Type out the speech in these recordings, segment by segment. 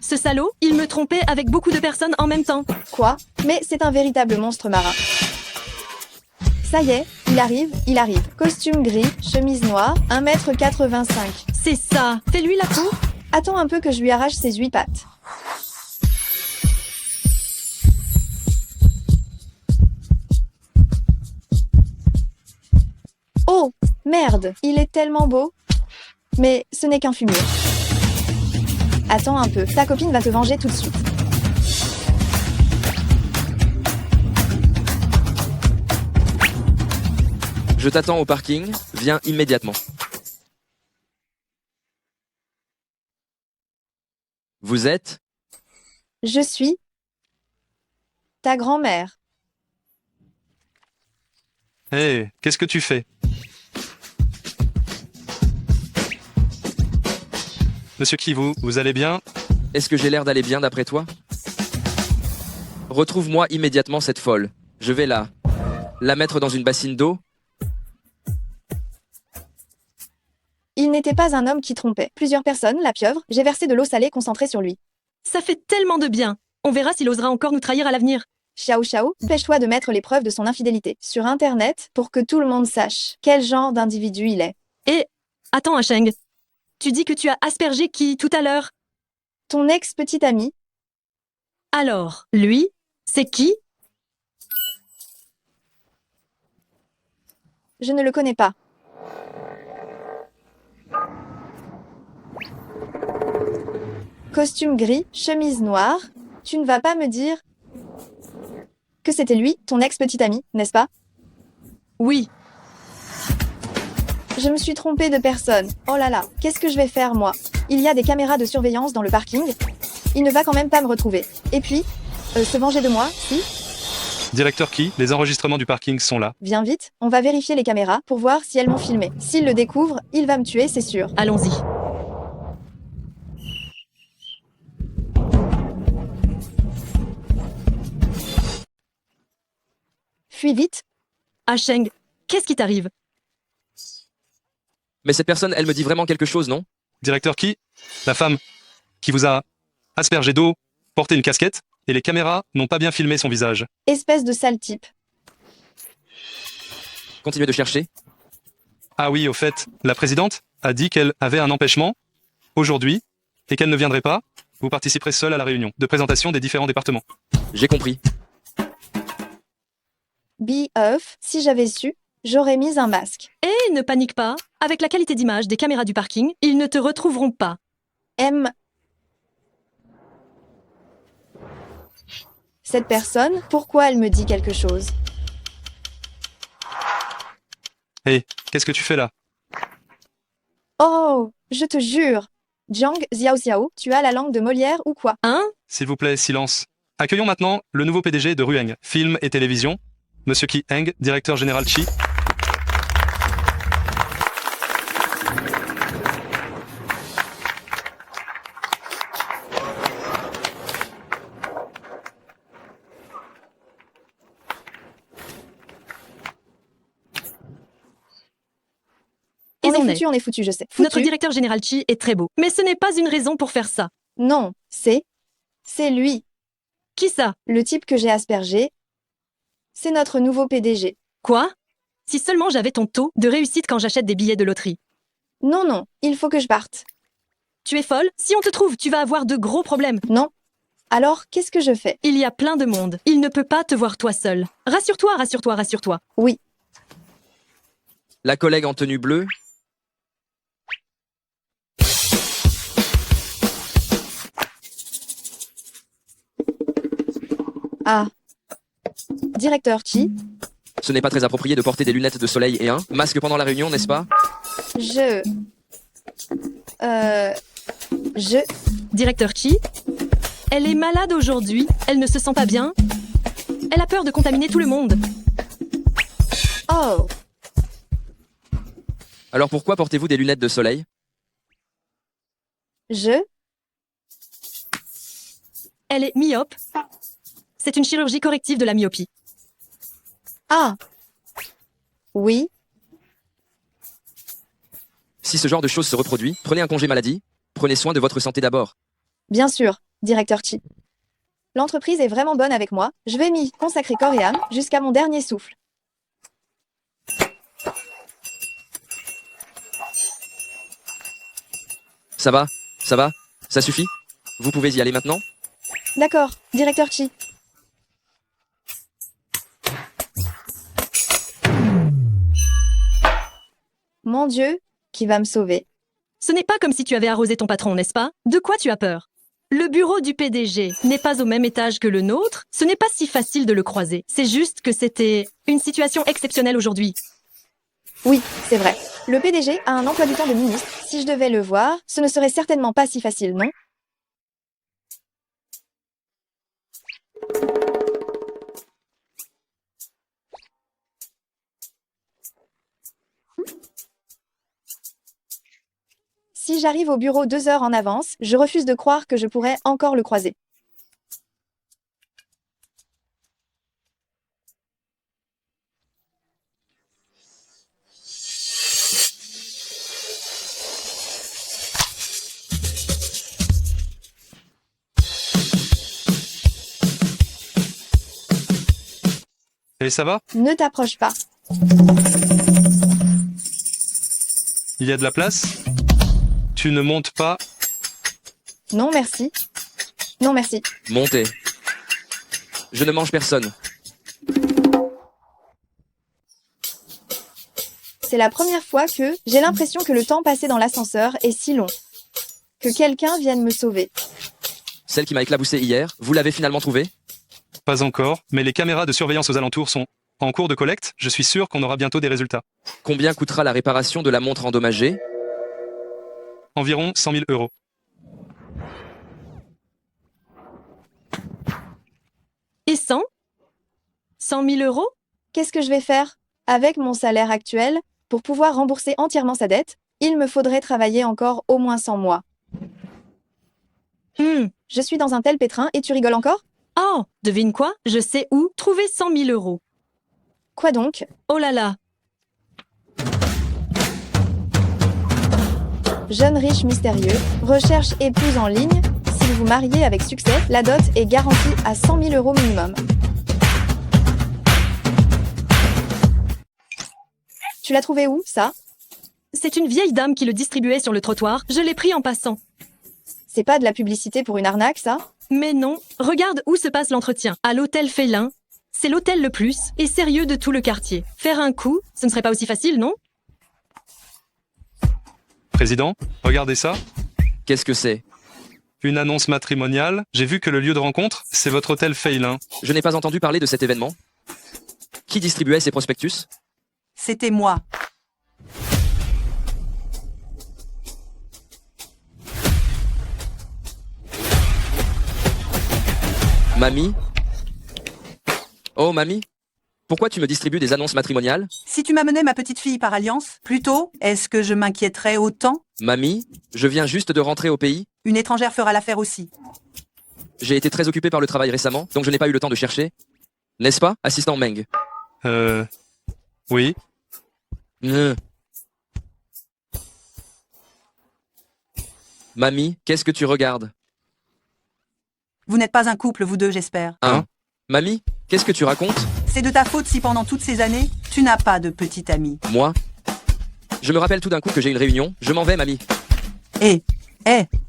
Ce salaud, il me trompait avec beaucoup de personnes en même temps. Quoi? Mais c'est un véritable monstre marin. Ça y est, il arrive. Costume gris, chemise noire, 1,85 m. C'est ça. Fais-lui la peau. Attends un peu que je lui arrache ses 8 pattes. Oh, merde, il est tellement beau. Mais ce n'est qu'un fumier. Attends un peu, ta copine va te venger tout de suite. Je t'attends au parking, viens immédiatement. Vous êtes? Je suis ta grand-mère. Hé, qu'est-ce que tu fais? Monsieur Key, vous allez bien? Est-ce que j'ai l'air d'aller bien d'après toi? Retrouve-moi immédiatement cette folle. Je vais la mettre dans une bassine d'eau. Il n'était pas un homme qui trompait. Plusieurs personnes, la pieuvre, j'ai versé de l'eau salée concentrée sur lui. Ça fait tellement de bien. On verra s'il osera encore nous trahir à l'avenir. Xiao Xiao, dépêche-toi de mettre les preuves de son infidélité sur Internet pour que tout le monde sache quel genre d'individu il est. Et, attends, Asheng. Tu dis que tu as aspergé qui tout à l'heure? Ton ex-petit ami, Alors, lui, c'est qui? je ne le connais pas. Costume gris, chemise noire, tu ne vas pas me dire que c'était lui, ton ex-petit ami, n'est-ce pas? Oui. Je me suis trompée de personne. Oh là là, qu'est-ce que je vais faire moi? Il y a des caméras de surveillance dans le parking. Il ne va quand même pas me retrouver. Et puis, se venger de moi, si? Directeur Key, les enregistrements du parking sont là. Viens vite, on va vérifier les caméras pour voir si elles m'ont filmé. S'il le découvre, il va me tuer, c'est sûr. Allons-y. Fuis vite. Asheng, qu'est-ce qui t'arrive? Mais cette personne, elle me dit vraiment quelque chose, non? Directeur Key, la femme qui vous a aspergé d'eau portait une casquette et les caméras n'ont pas bien filmé son visage. Espèce de sale type. Continuez de chercher. Ah oui, au fait, la présidente a dit qu'elle avait un empêchement aujourd'hui et qu'elle ne viendrait pas. Vous participerez seul à la réunion de présentation des différents départements. J'ai compris. BF, si j'avais su, j'aurais mis un masque. Et ne panique pas. Avec la qualité d'image des caméras du parking, ils ne te retrouveront pas. M. Cette personne, pourquoi elle me dit quelque chose? Hé, qu'est-ce que tu fais là? Oh, je te jure. Jiang Xiao Xiao, tu as la langue de Molière ou quoi? Hein? S'il vous plaît, silence. Accueillons maintenant le nouveau PDG de Rueng, Film et Télévision, Monsieur Ki Heng, directeur général Chi. Ils en On est foutu, je sais. Notre Foutu. directeur général Chi est très beau. Mais ce n'est pas une raison pour faire ça. Non, c'est lui, Qui ça? le type que j'ai aspergé. C'est notre nouveau PDG. Quoi? Si seulement j'avais ton taux de réussite quand j'achète des billets de loterie. Non, non, il faut que je parte. Tu es folle? Si on te trouve, tu vas avoir de gros problèmes. Non. Alors, qu'est-ce que je fais? Il y a plein de monde. Il ne peut pas te voir toi seul. Rassure-toi, rassure-toi, rassure-toi. Oui, La collègue en tenue bleue. ah. Directeur Chi, Ce n'est pas très approprié de porter des lunettes de soleil et un masque pendant la réunion, n'est-ce pas? je... Je... Directeur Chi? Elle est malade aujourd'hui. Elle ne se sent pas bien. Elle a peur de contaminer tout le monde. Oh, Alors pourquoi portez-vous des lunettes de soleil? je... Elle est myope. C'est une chirurgie corrective de la myopie. Ah. Oui, Si ce genre de choses se reproduit, prenez un congé maladie. Prenez soin de votre santé d'abord. bien sûr. directeur Chi. L'entreprise est vraiment bonne avec moi. Je vais m'y consacrer corps et âme jusqu'à mon dernier souffle. Ça va? Ça va? Ça suffit? Vous pouvez y aller maintenant? D'accord, directeur Chi. Mon Dieu, qui va me sauver? Ce n'est pas comme si tu avais arrosé ton patron, n'est-ce pas? De quoi tu as peur? Le bureau du PDG n'est pas au même étage que le nôtre. Ce n'est pas si facile de le croiser. C'est juste que c'était une situation exceptionnelle aujourd'hui. Oui, c'est vrai. Le PDG a un emploi du temps de ministre. Si je devais le voir, ce ne serait certainement pas si facile, non? Si j'arrive au bureau 2 heures en avance, je refuse de croire que je pourrais encore le croiser. Et ça va? Ne t'approche pas. Il y a de la place? Tu ne montes pas? Non, merci. Non, merci. Montez. Je ne mange personne. C'est la première fois que j'ai l'impression que le temps passé dans l'ascenseur est si long. Que quelqu'un vienne me sauver. Celle qui m'a éclaboussé hier, vous l'avez finalement trouvée? Pas encore, mais les caméras de surveillance aux alentours sont en cours de collecte. Je suis sûr qu'on aura bientôt des résultats. Combien coûtera la réparation de la montre endommagée? Environ 100 000 euros. Et 100 000 euros? Qu'est-ce que je vais faire? Avec mon salaire actuel, pour pouvoir rembourser entièrement sa dette, il me faudrait travailler encore au moins 100 mois. Je suis dans un tel pétrin et tu rigoles encore? Oh, devine quoi? Je sais où trouver 100 000 euros. Quoi donc? Oh là là. Jeune riche mystérieux, recherche épouse en ligne. Si vous vous mariez avec succès, la dot est garantie à 100 000 euros minimum. Tu l'as trouvé où, ça? C'est une vieille dame qui le distribuait sur le trottoir. Je l'ai pris en passant. C'est pas de la publicité pour une arnaque, ça? Mais non, regarde où se passe l'entretien. À l'hôtel Félin. C'est l'hôtel le plus et sérieux de tout le quartier. Faire un coup, ce ne serait pas aussi facile, non? Président, regardez ça. Qu'est-ce que c'est? Une annonce matrimoniale. J'ai vu que le lieu de rencontre, c'est votre hôtel Feilin. Je n'ai pas entendu parler de cet événement. Qui distribuait ces prospectus? C'était moi. Mamie? Oh, mamie? Pourquoi tu me distribues des annonces matrimoniales? Si tu m'amenais ma petite fille par alliance, plutôt, est-ce que je m'inquiéterais autant? Mamie, je viens juste de rentrer au pays. Une étrangère fera l'affaire aussi. J'ai été très occupé par le travail récemment, donc je n'ai pas eu le temps de chercher. N'est-ce pas, assistant Meng? Oui. Mamie, qu'est-ce que tu regardes? Vous n'êtes pas un couple, vous deux, j'espère. Mamie, qu'est-ce que tu racontes? C'est de ta faute si pendant toutes ces années, tu n'as pas de petite amie. Moi? Je me rappelle tout d'un coup que j'ai une réunion. Je m'en vais, mamie.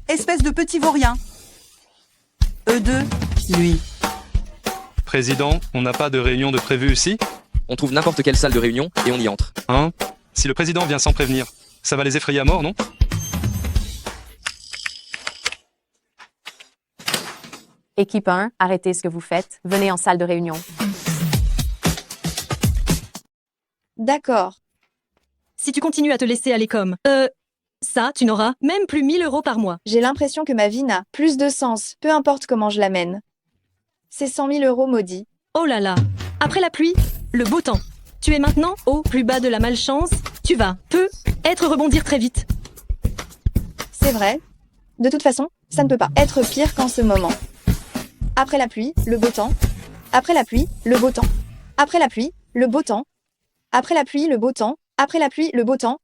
Espèce de petit vaurien. Eux deux, lui. Président, on n'a pas de réunion de prévu ici? On trouve n'importe quelle salle de réunion et on y entre. Si le président vient sans prévenir, ça va les effrayer à mort, non? Équipe 1, arrêtez ce que vous faites. Venez en salle de réunion. D'accord. Si tu continues à te laisser aller comme... ça, tu n'auras même plus 1000 euros par mois. J'ai l'impression que ma vie n'a plus de sens, peu importe comment je la mène. C'est 100 000 euros maudits. Oh là là. Après la pluie, le beau temps. Tu es maintenant au plus bas de la malchance. Tu vas, être rebondir très vite. C'est vrai. De toute façon, ça ne peut pas être pire qu'en ce moment. Après la pluie, le beau temps. Après la pluie, le beau temps. Après la pluie, le beau temps. Après la pluie, le beau temps. Après la pluie, le beau temps.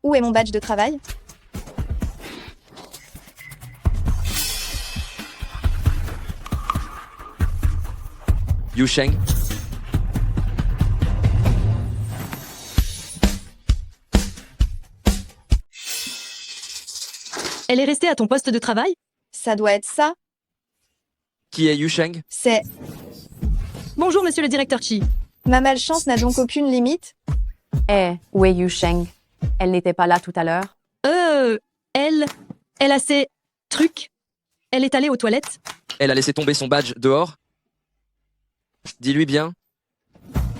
Où est mon badge de travail? Yu Sheng. Elle est restée à ton poste de travail? Ça doit être ça. Qui est Yu Sheng? C'est... Bonjour, monsieur le directeur Chi. Ma malchance n'a donc aucune limite? Où est Yu Sheng? Elle n'était pas là tout à l'heure. Elle a ses trucs. Elle est allée aux toilettes. Elle a laissé tomber son badge dehors. Dis-lui bien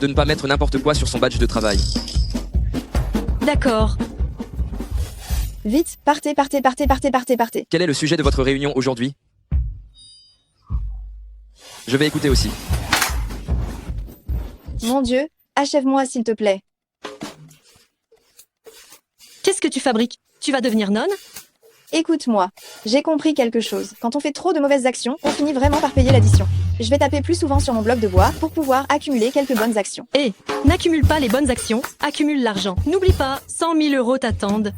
de ne pas mettre n'importe quoi sur son badge de travail. D'accord. Vite, partez. Quel est le sujet de votre réunion aujourd'hui? Je vais écouter aussi. Mon Dieu, achève-moi s'il te plaît. Qu'est-ce que tu fabriques? Tu vas devenir nonne? Écoute-moi, j'ai compris quelque chose. Quand on fait trop de mauvaises actions, on finit vraiment par payer l'addition. Je vais taper plus souvent sur mon bloc de bois pour pouvoir accumuler quelques bonnes actions. N'accumule pas les bonnes actions, accumule l'argent. N'oublie pas, 100 000 euros t'attendent.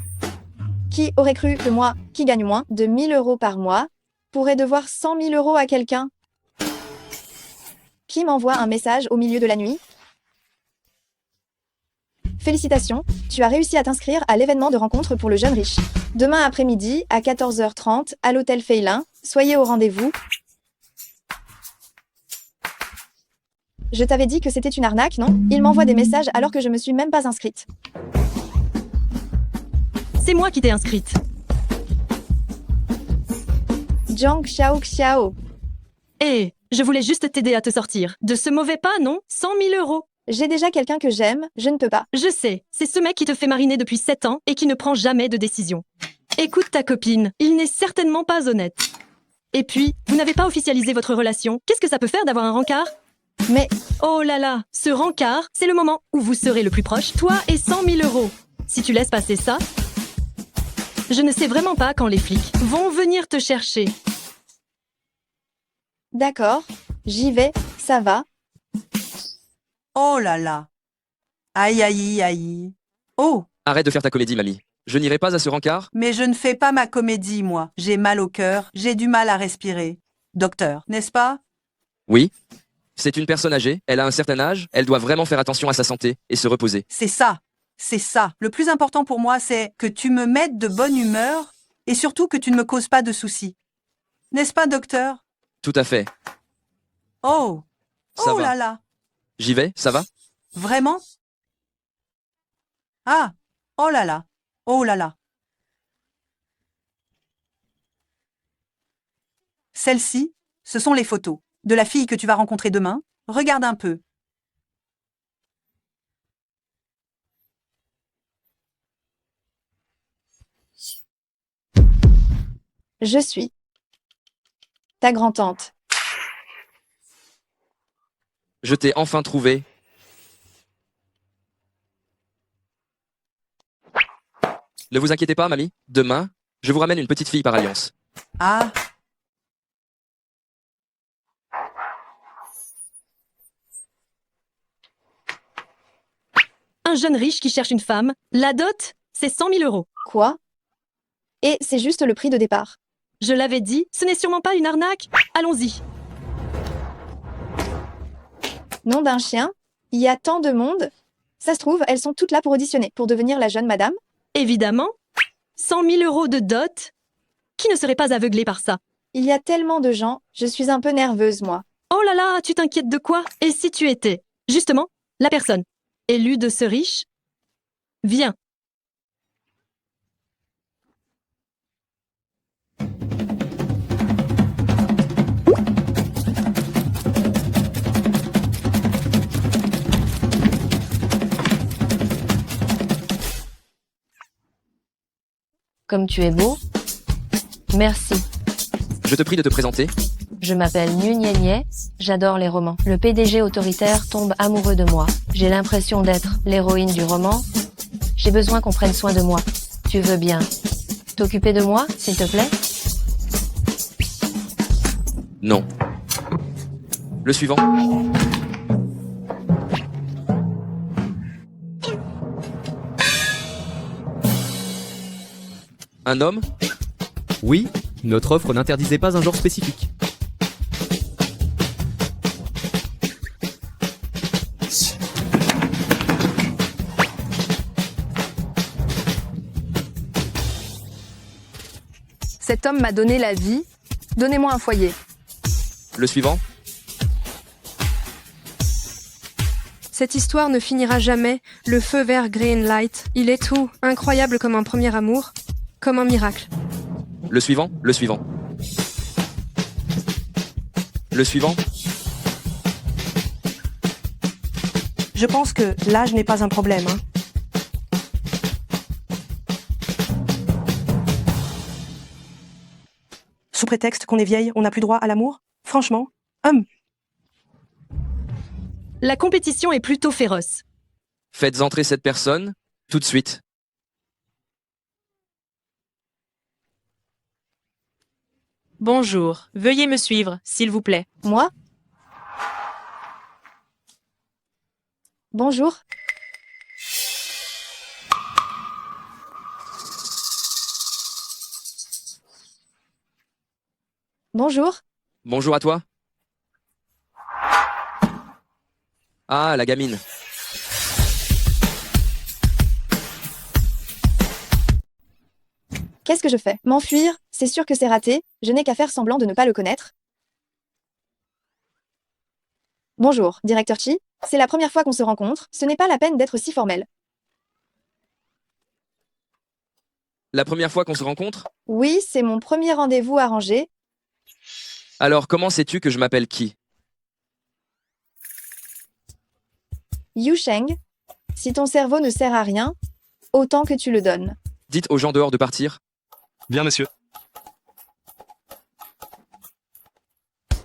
Qui aurait cru que moi, qui gagne moins de 1000 euros par mois, pourrais devoir 100 000 euros à quelqu'un? Qui m'envoie un message au milieu de la nuit? Félicitations, tu as réussi à t'inscrire à l'événement de rencontre pour le jeune riche. Demain après-midi, à 14h30, à l'hôtel Feilin. Soyez au rendez-vous. Je t'avais dit que c'était une arnaque, non? Il m'envoie des messages alors que je me suis même pas inscrite. C'est moi qui t'ai inscrite. Jiang Xiao. Je voulais juste t'aider à te sortir. De ce mauvais pas, non? 100 000 euros. J'ai déjà quelqu'un que j'aime, je ne peux pas. Je sais, c'est ce mec qui te fait mariner depuis 7 ans et qui ne prend jamais de décision. Écoute ta copine, il n'est certainement pas honnête. Et puis, vous n'avez pas officialisé votre relation. Qu'est-ce que ça peut faire d'avoir un rencard? Mais Oh là là, ce rencard, c'est le moment où vous serez le plus proche, toi et 100 000 euros. Si tu laisses passer ça, je ne sais vraiment pas quand les flics vont venir te chercher. d'accord, j'y vais, ça va. Oh là là. Aïe. Oh, Arrête de faire ta comédie, mamie. Je n'irai pas à ce rencard. mais je ne fais pas ma comédie, moi. J'ai mal au cœur, j'ai du mal à respirer. Docteur, n'est-ce pas? Oui. C'est une personne âgée, elle a un certain âge, elle doit vraiment faire attention à sa santé et se reposer. C'est ça. Le plus important pour moi, c'est que tu me mettes de bonne humeur et surtout que tu ne me causes pas de soucis. N'est-ce pas, docteur? Tout à fait. Oh, Ça oh va. là là. J'y vais, ça va? Vraiment? Ah, oh là là. Oh là là. Celles-ci, ce sont les photos de la fille que tu vas rencontrer demain. Regarde un peu. Je suis ta grand-tante. Je t'ai enfin trouvé. Ne vous inquiétez pas, mamie. Demain, je vous ramène une petite fille par alliance. Ah, Un jeune riche qui cherche une femme, la dot, c'est 100 000 euros. Quoi? Et c'est juste le prix de départ. Je l'avais dit, ce n'est sûrement pas une arnaque. Allons-y. Nom d'un chien? Il y a tant de monde? Ça se trouve, elles sont toutes là pour auditionner, pour devenir la jeune madame? Évidemment. 100 000 euros de dot. Qui ne serait pas aveuglé par ça? Il y a tellement de gens, je suis un peu nerveuse, moi. Oh là là, tu t'inquiètes de quoi? Et si tu étais, justement, la personne élue de ce riche? Viens. Comme tu es beau. Merci. Je te prie de te présenter. Je m'appelle Nye, j'adore les romans. Le PDG autoritaire tombe amoureux de moi. J'ai l'impression d'être l'héroïne du roman. J'ai besoin qu'on prenne soin de moi. Tu veux bien t'occuper de moi, s'il te plaît? Non. Le suivant. Un homme? Oui, notre offre n'interdisait pas un genre spécifique. Cet homme m'a donné la vie. Donnez-moi un foyer. Le suivant. Cette histoire ne finira jamais. Le feu vert Green Light. Il est tout. Incroyable comme un premier amour. Comme un miracle. Le suivant. Le suivant. Le suivant. Je pense que l'âge n'est pas un problème. Hein. Sous prétexte qu'on est vieille, on n'a plus droit à l'amour? Franchement, La compétition est plutôt féroce. Faites entrer cette personne, tout de suite. Bonjour, veuillez me suivre, s'il vous plaît. Moi? Bonjour. Bonjour. Bonjour à toi. Ah, la gamine. Qu'est-ce que je fais? M'enfuir? C'est sûr que c'est raté. Je n'ai qu'à faire semblant de ne pas le connaître. Bonjour, directeur Chi. C'est la première fois qu'on se rencontre. Ce n'est pas la peine d'être si formel. La première fois qu'on se rencontre? Oui, c'est mon premier rendez-vous arrangé. Alors, comment sais-tu que je m'appelle qui? Yu Sheng. Si ton cerveau ne sert à rien, autant que tu le donnes. Dites aux gens dehors de partir. Bien, monsieur.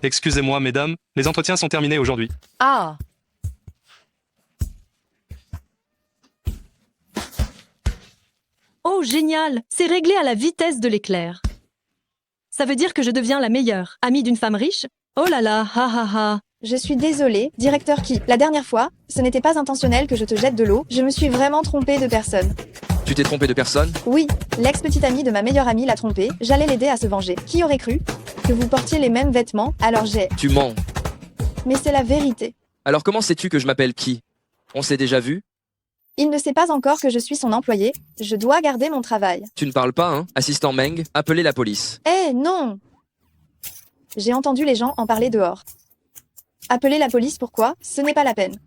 Excusez-moi, mesdames, les entretiens sont terminés aujourd'hui. Ah, Oh, génial! C'est réglé à la vitesse de l'éclair. Ça veut dire que je deviens la meilleure amie d'une femme riche? Oh là là, ha ha ha. Je suis désolée, directeur Ki. La dernière fois, ce n'était pas intentionnel que je te jette de l'eau. Je me suis vraiment trompée de personne. Tu t'es trompé de personne? Oui, l'ex-petite amie de ma meilleure amie l'a trompée. J'allais l'aider à se venger. Qui aurait cru que vous portiez les mêmes vêtements? Alors j'ai... Tu mens. Mais c'est la vérité. Alors comment sais-tu que je m'appelle qui? On s'est déjà vu? Il ne sait pas encore que je suis son employé. Je dois garder mon travail. Tu ne parles pas, hein? Assistant Meng, appelez la police. Eh non! J'ai entendu les gens en parler dehors. Appelez la police, pourquoi? Ce n'est pas la peine.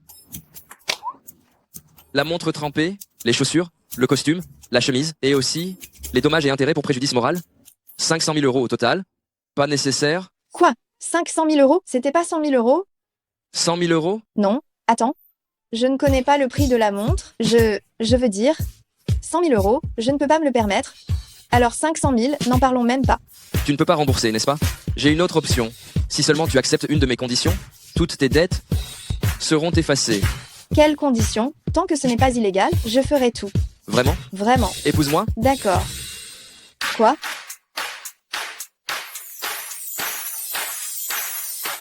La montre trempée, les chaussures, le costume, la chemise, et aussi les dommages et intérêts pour préjudice moral? 500 000 € au total? Pas nécessaire? Quoi? 500 000 €? C'était pas 100 000 €? 100 000 €? Non, attends. Je ne connais pas le prix de la montre. Je veux dire... 100 000 €, je ne peux pas me le permettre. Alors 500 000, n'en parlons même pas. Tu ne peux pas rembourser, n'est-ce pas? J'ai une autre option. Si seulement tu acceptes une de mes conditions, toutes tes dettes seront effacées. Quelles conditions? Tant que ce n'est pas illégal, je ferai tout. Vraiment? Vraiment. Épouse-moi? D'accord. Quoi?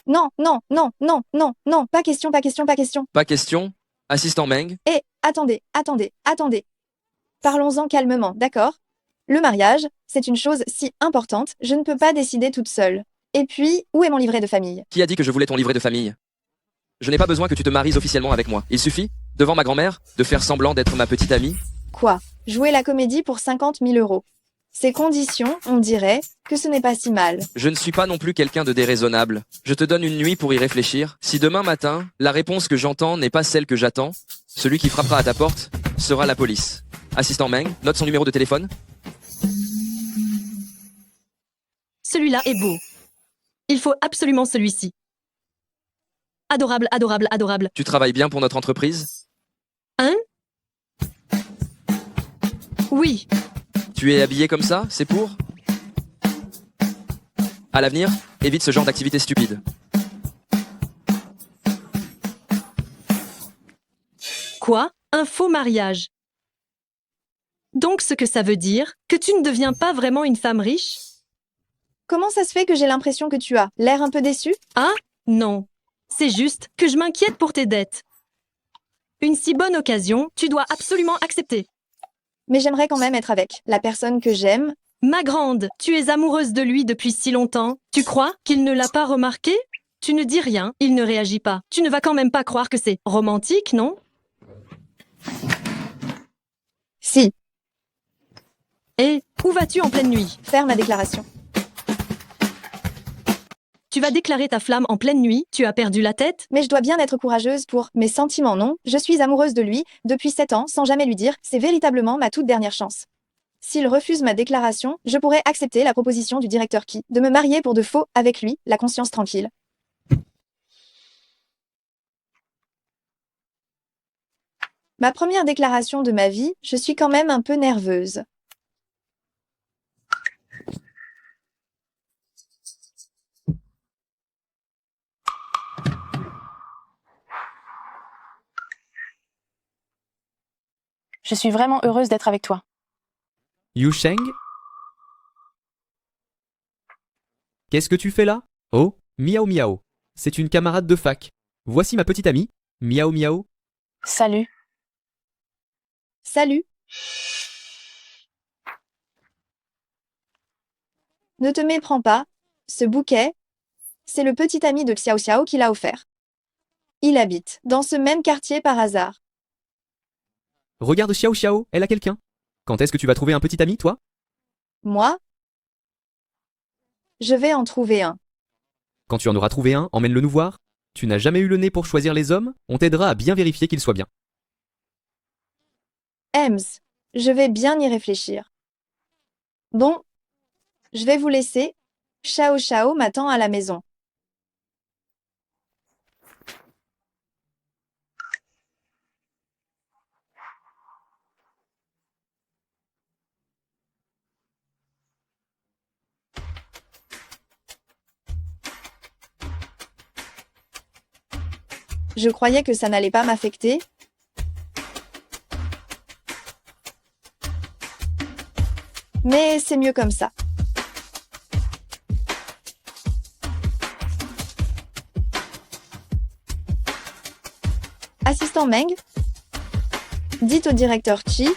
Non, non, non, non, non, non, pas question, pas question, pas question. Pas question? Assistant Meng? Eh, attendez, attendez, attendez. Parlons-en calmement, d'accord? Le mariage, c'est une chose si importante, je ne peux pas décider toute seule. Et puis, où est mon livret de famille? Qui a dit que je voulais ton livret de famille? Je n'ai pas besoin que tu te maries officiellement avec moi. Il suffit, devant ma grand-mère, de faire semblant d'être ma petite amie. Quoi? Jouer la comédie pour 50 000 €. Ces conditions, on dirait que ce n'est pas si mal. Je ne suis pas non plus quelqu'un de déraisonnable. Je te donne une nuit pour y réfléchir. Si demain matin, la réponse que j'entends n'est pas celle que j'attends, celui qui frappera à ta porte sera la police. Assistant Meng, note son numéro de téléphone. Celui-là est beau. Il faut absolument celui-ci. Adorable, adorable, adorable. Tu travailles bien pour notre entreprise? Hein? Oui. Tu es habillé comme ça? C'est pour? À l'avenir, évite ce genre d'activité stupide. Quoi? Un faux mariage. Donc ce que ça veut dire, que tu ne deviens pas vraiment une femme riche? Comment ça se fait que j'ai l'impression que tu as l'air un peu déçu? Ah? Non. C'est juste que je m'inquiète pour tes dettes. Une si bonne occasion, tu dois absolument accepter. Mais j'aimerais quand même être avec la personne que j'aime. Ma grande, tu es amoureuse de lui depuis si longtemps. Tu crois qu'il ne l'a pas remarqué? Tu ne dis rien, il ne réagit pas. Tu ne vas quand même pas croire que c'est romantique, non? Si. Et où vas-tu en pleine nuit? Faire ma déclaration. Tu vas déclarer ta flamme en pleine nuit? Tu as perdu la tête? Mais je dois bien être courageuse pour mes sentiments, non? Je suis amoureuse de lui depuis 7 ans sans jamais lui dire, c'est véritablement ma toute dernière chance. S'il refuse ma déclaration, je pourrais accepter la proposition du directeur Key de me marier pour de faux avec lui, la conscience tranquille. Ma première déclaration de ma vie, je suis quand même un peu nerveuse. Je suis vraiment heureuse d'être avec toi. Yu Sheng? Qu'est-ce que tu fais là? Oh, Miao Miao. C'est une camarade de fac. Voici ma petite amie, Miao Miao. Salut. Salut. Ne te méprends pas, ce bouquet, c'est le petit ami de Xiao Xiao qui l'a offert. Il habite dans ce même quartier par hasard. Regarde Xiao Xiao, elle a quelqu'un. Quand est-ce que tu vas trouver un petit ami, toi? Moi? Je vais en trouver un. Quand tu en auras trouvé un, emmène-le nous voir. Tu n'as jamais eu le nez pour choisir les hommes, on t'aidera à bien vérifier qu'ils soient bien. Ems, je vais bien y réfléchir. Bon, je vais vous laisser. Xiao Xiao m'attend à la maison. Je croyais que ça n'allait pas m'affecter. Mais c'est mieux comme ça. Assistant Meng, dites au directeur Chi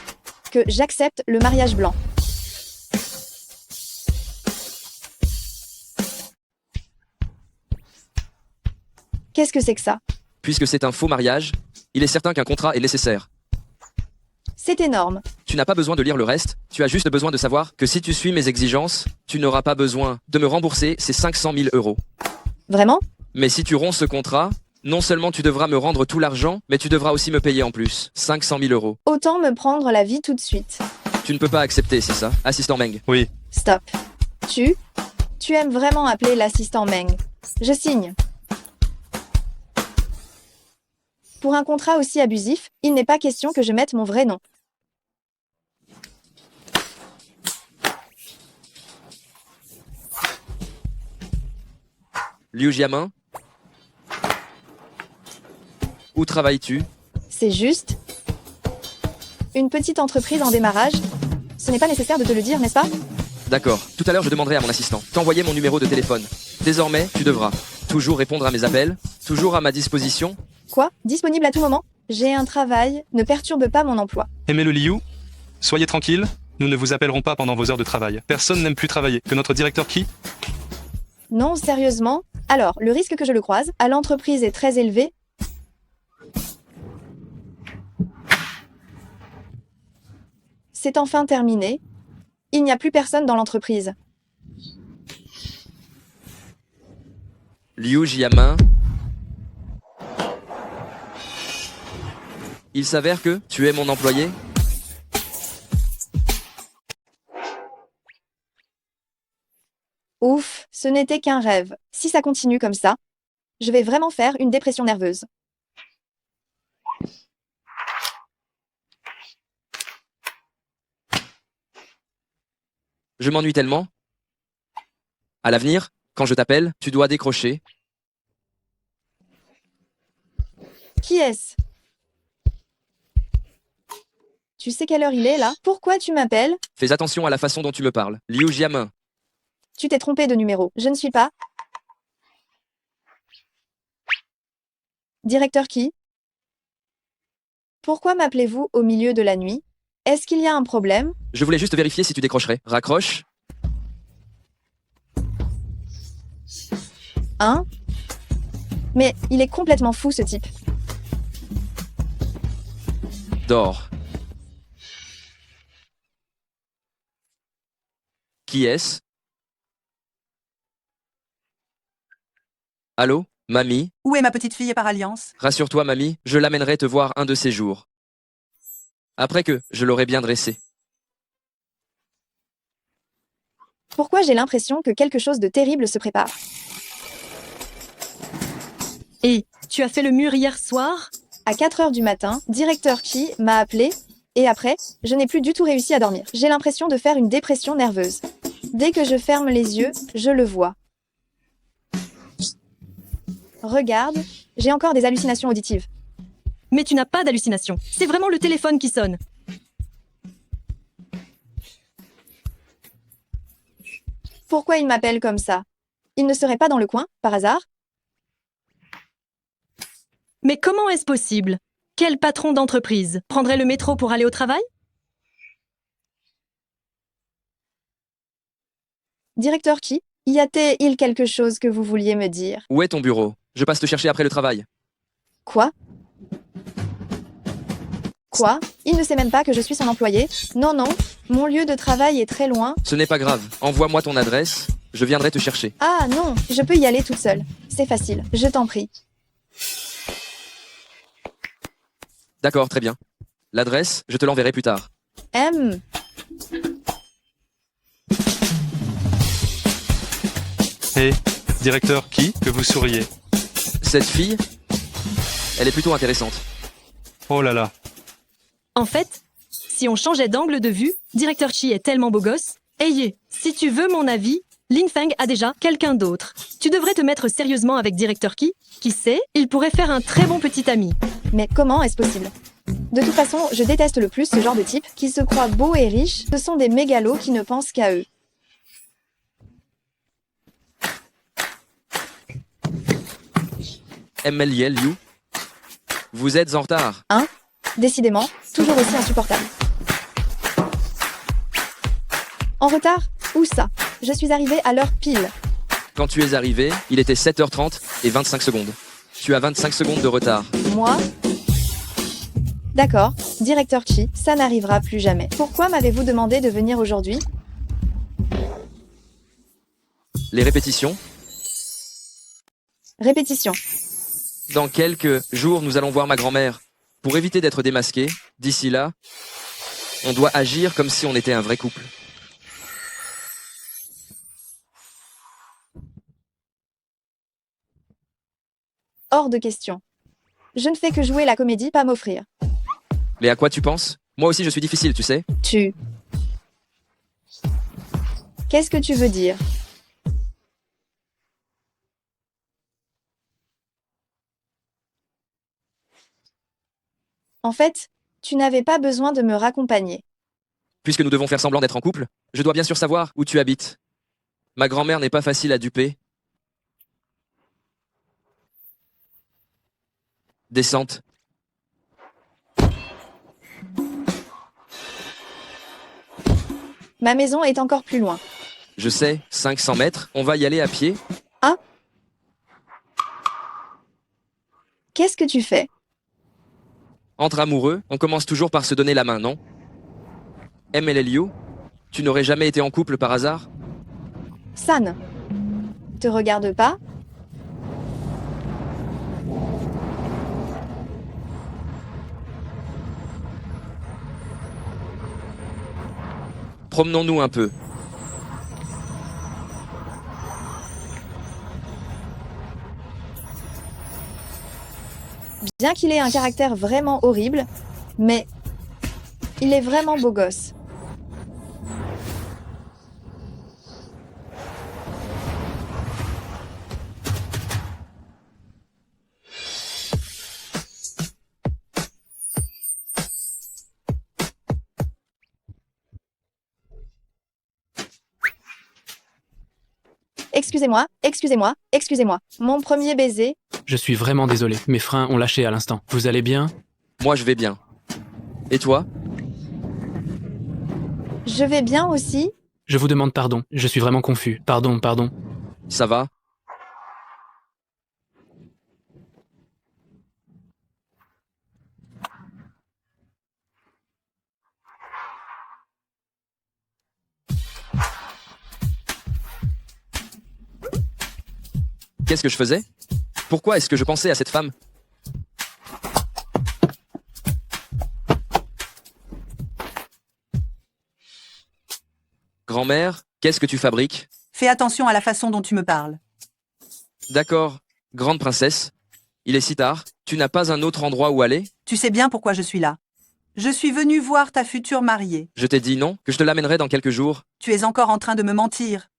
que j'accepte le mariage blanc. Qu'est-ce que c'est que ça? Puisque c'est un faux mariage, il est certain qu'un contrat est nécessaire. C'est énorme. Tu n'as pas besoin de lire le reste, tu as juste besoin de savoir que si tu suis mes exigences, tu n'auras pas besoin de me rembourser ces 500 000 €. Vraiment? Mais si tu romps ce contrat, non seulement tu devras me rendre tout l'argent, mais tu devras aussi me payer en plus, 500 000 €. Autant me prendre la vie tout de suite. Tu ne peux pas accepter, c'est ça, assistant Meng? Oui. Stop. Tu aimes vraiment appeler l'assistant Meng. Je signe. Pour un contrat aussi abusif, il n'est pas question que je mette mon vrai nom. Liu Jiamin? Où travailles-tu? C'est juste une petite entreprise en démarrage. Ce n'est pas nécessaire de te le dire, n'est-ce pas? D'accord, tout à l'heure je demanderai à mon assistant d'envoyer mon numéro de téléphone. Désormais, tu devras toujours répondre à mes appels, toujours à ma disposition. Quoi? Disponible à tout moment? J'ai un travail, ne perturbe pas mon emploi. Aimez le Liu? Soyez tranquille, nous ne vous appellerons pas pendant vos heures de travail. Personne n'aime plus travailler. Que notre directeur Qui? Non, sérieusement? Alors, le risque que je le croise à l'entreprise est très élevé. C'est enfin terminé. Il n'y a plus personne dans l'entreprise. Liu Jiamin. Il s'avère que tu es mon employé? Ouf, ce n'était qu'un rêve. Si ça continue comme ça, je vais vraiment faire une dépression nerveuse. Je m'ennuie tellement. À l'avenir, quand je t'appelle, tu dois décrocher. Qui est-ce? Tu sais quelle heure il est là? Pourquoi tu m'appelles? Fais attention à la façon dont tu me parles. Liu Jiamin. Tu t'es trompé de numéro. Je ne suis pas. Directeur Qui? Pourquoi m'appelez-vous au milieu de la nuit? Est-ce qu'il y a un problème? Je voulais juste vérifier si tu décrocherais. Raccroche. Hein? Mais il est complètement fou ce type. Dors. Qui est-ce? Allô, mamie? Où est ma petite fille par alliance? Rassure-toi, mamie, je l'amènerai te voir un de ces jours. Après que je l'aurai bien dressé. Pourquoi j'ai l'impression que quelque chose de terrible se prépare? Et tu as fait le mur hier soir? À 4 heures du matin, directeur Chi m'a appelé, et après, je n'ai plus du tout réussi à dormir. J'ai l'impression de faire une dépression nerveuse. Dès que je ferme les yeux, je le vois. Regarde, j'ai encore des hallucinations auditives. Mais tu n'as pas d'hallucination. C'est vraiment le téléphone qui sonne. Pourquoi il m'appelle comme ça? Il ne serait pas dans le coin, par hasard? Mais comment est-ce possible? Quel patron d'entreprise prendrait le métro pour aller au travail? Directeur Chi, y a-t-il quelque chose que vous vouliez me dire? Où est ton bureau? Je passe te chercher après le travail. Quoi? Quoi? Il ne sait même pas que je suis son employé? Non, non, mon lieu de travail est très loin. Ce n'est pas grave. Envoie-moi ton adresse. Je viendrai te chercher. Ah non, je peux y aller toute seule. C'est facile, je t'en prie. D'accord, très bien. L'adresse, je te l'enverrai plus tard. Hé, directeur qui que vous souriez? Cette fille, elle est plutôt intéressante. Oh là là. En fait, si on changeait d'angle de vue, directeur Chi est tellement beau gosse. Ayez, si tu veux mon avis, Lin Feng a déjà quelqu'un d'autre. Tu devrais te mettre sérieusement avec directeur Qui. Qui sait, il pourrait faire un très bon petit ami. Mais comment est-ce possible? De toute façon, je déteste le plus ce genre de type qui se croient beaux et riches. Ce sont des mégalos qui ne pensent qu'à eux. MLL Liu, vous êtes en retard. Hein? Décidément, toujours aussi insupportable. En retard? Où ça? Je suis arrivée à l'heure pile. Quand tu es arrivé, il était 7h30 et 25 secondes. Tu as 25 secondes de retard. Moi? D'accord, directeur Chi, ça n'arrivera plus jamais. Pourquoi m'avez-vous demandé de venir aujourd'hui? Les répétitions? Répétition. Dans quelques jours, nous allons voir ma grand-mère. Pour éviter d'être démasqué, d'ici là, on doit agir comme si on était un vrai couple. Hors de question. Je ne fais que jouer la comédie, pas m'offrir. Mais à quoi tu penses? Moi aussi je suis difficile, tu sais. Qu'est-ce que tu veux dire? En fait, tu n'avais pas besoin de me raccompagner. Puisque nous devons faire semblant d'être en couple, je dois bien sûr savoir où tu habites. Ma grand-mère n'est pas facile à duper. Descente. Ma maison est encore plus loin. Je sais, 500 mètres, on va y aller à pied. Ah? Qu'est-ce que tu fais? Entre amoureux, on commence toujours par se donner la main, non? MLLU, tu n'aurais jamais été en couple par hasard? San. Te regarde pas? Promenons-nous un peu. Bien qu'il ait un caractère vraiment horrible, mais il est vraiment beau gosse. Excusez-moi, excusez-moi, excusez-moi. Mon premier baiser. Je suis vraiment désolé, mes freins ont lâché à l'instant. Vous allez bien? Moi je vais bien. Et toi? Je vais bien aussi. Je vous demande pardon, je suis vraiment confus. Pardon. Ça va? Qu'est-ce que je faisais? Pourquoi est-ce que je pensais à cette femme? Grand-mère, qu'est-ce que tu fabriques? Fais attention à la façon dont tu me parles. D'accord, grande princesse. Il est si tard, tu n'as pas un autre endroit où aller? Tu sais bien pourquoi je suis là. Je suis venue voir ta future mariée. Je t'ai dit non, que je te l'amènerai dans quelques jours. Tu es encore en train de me mentir.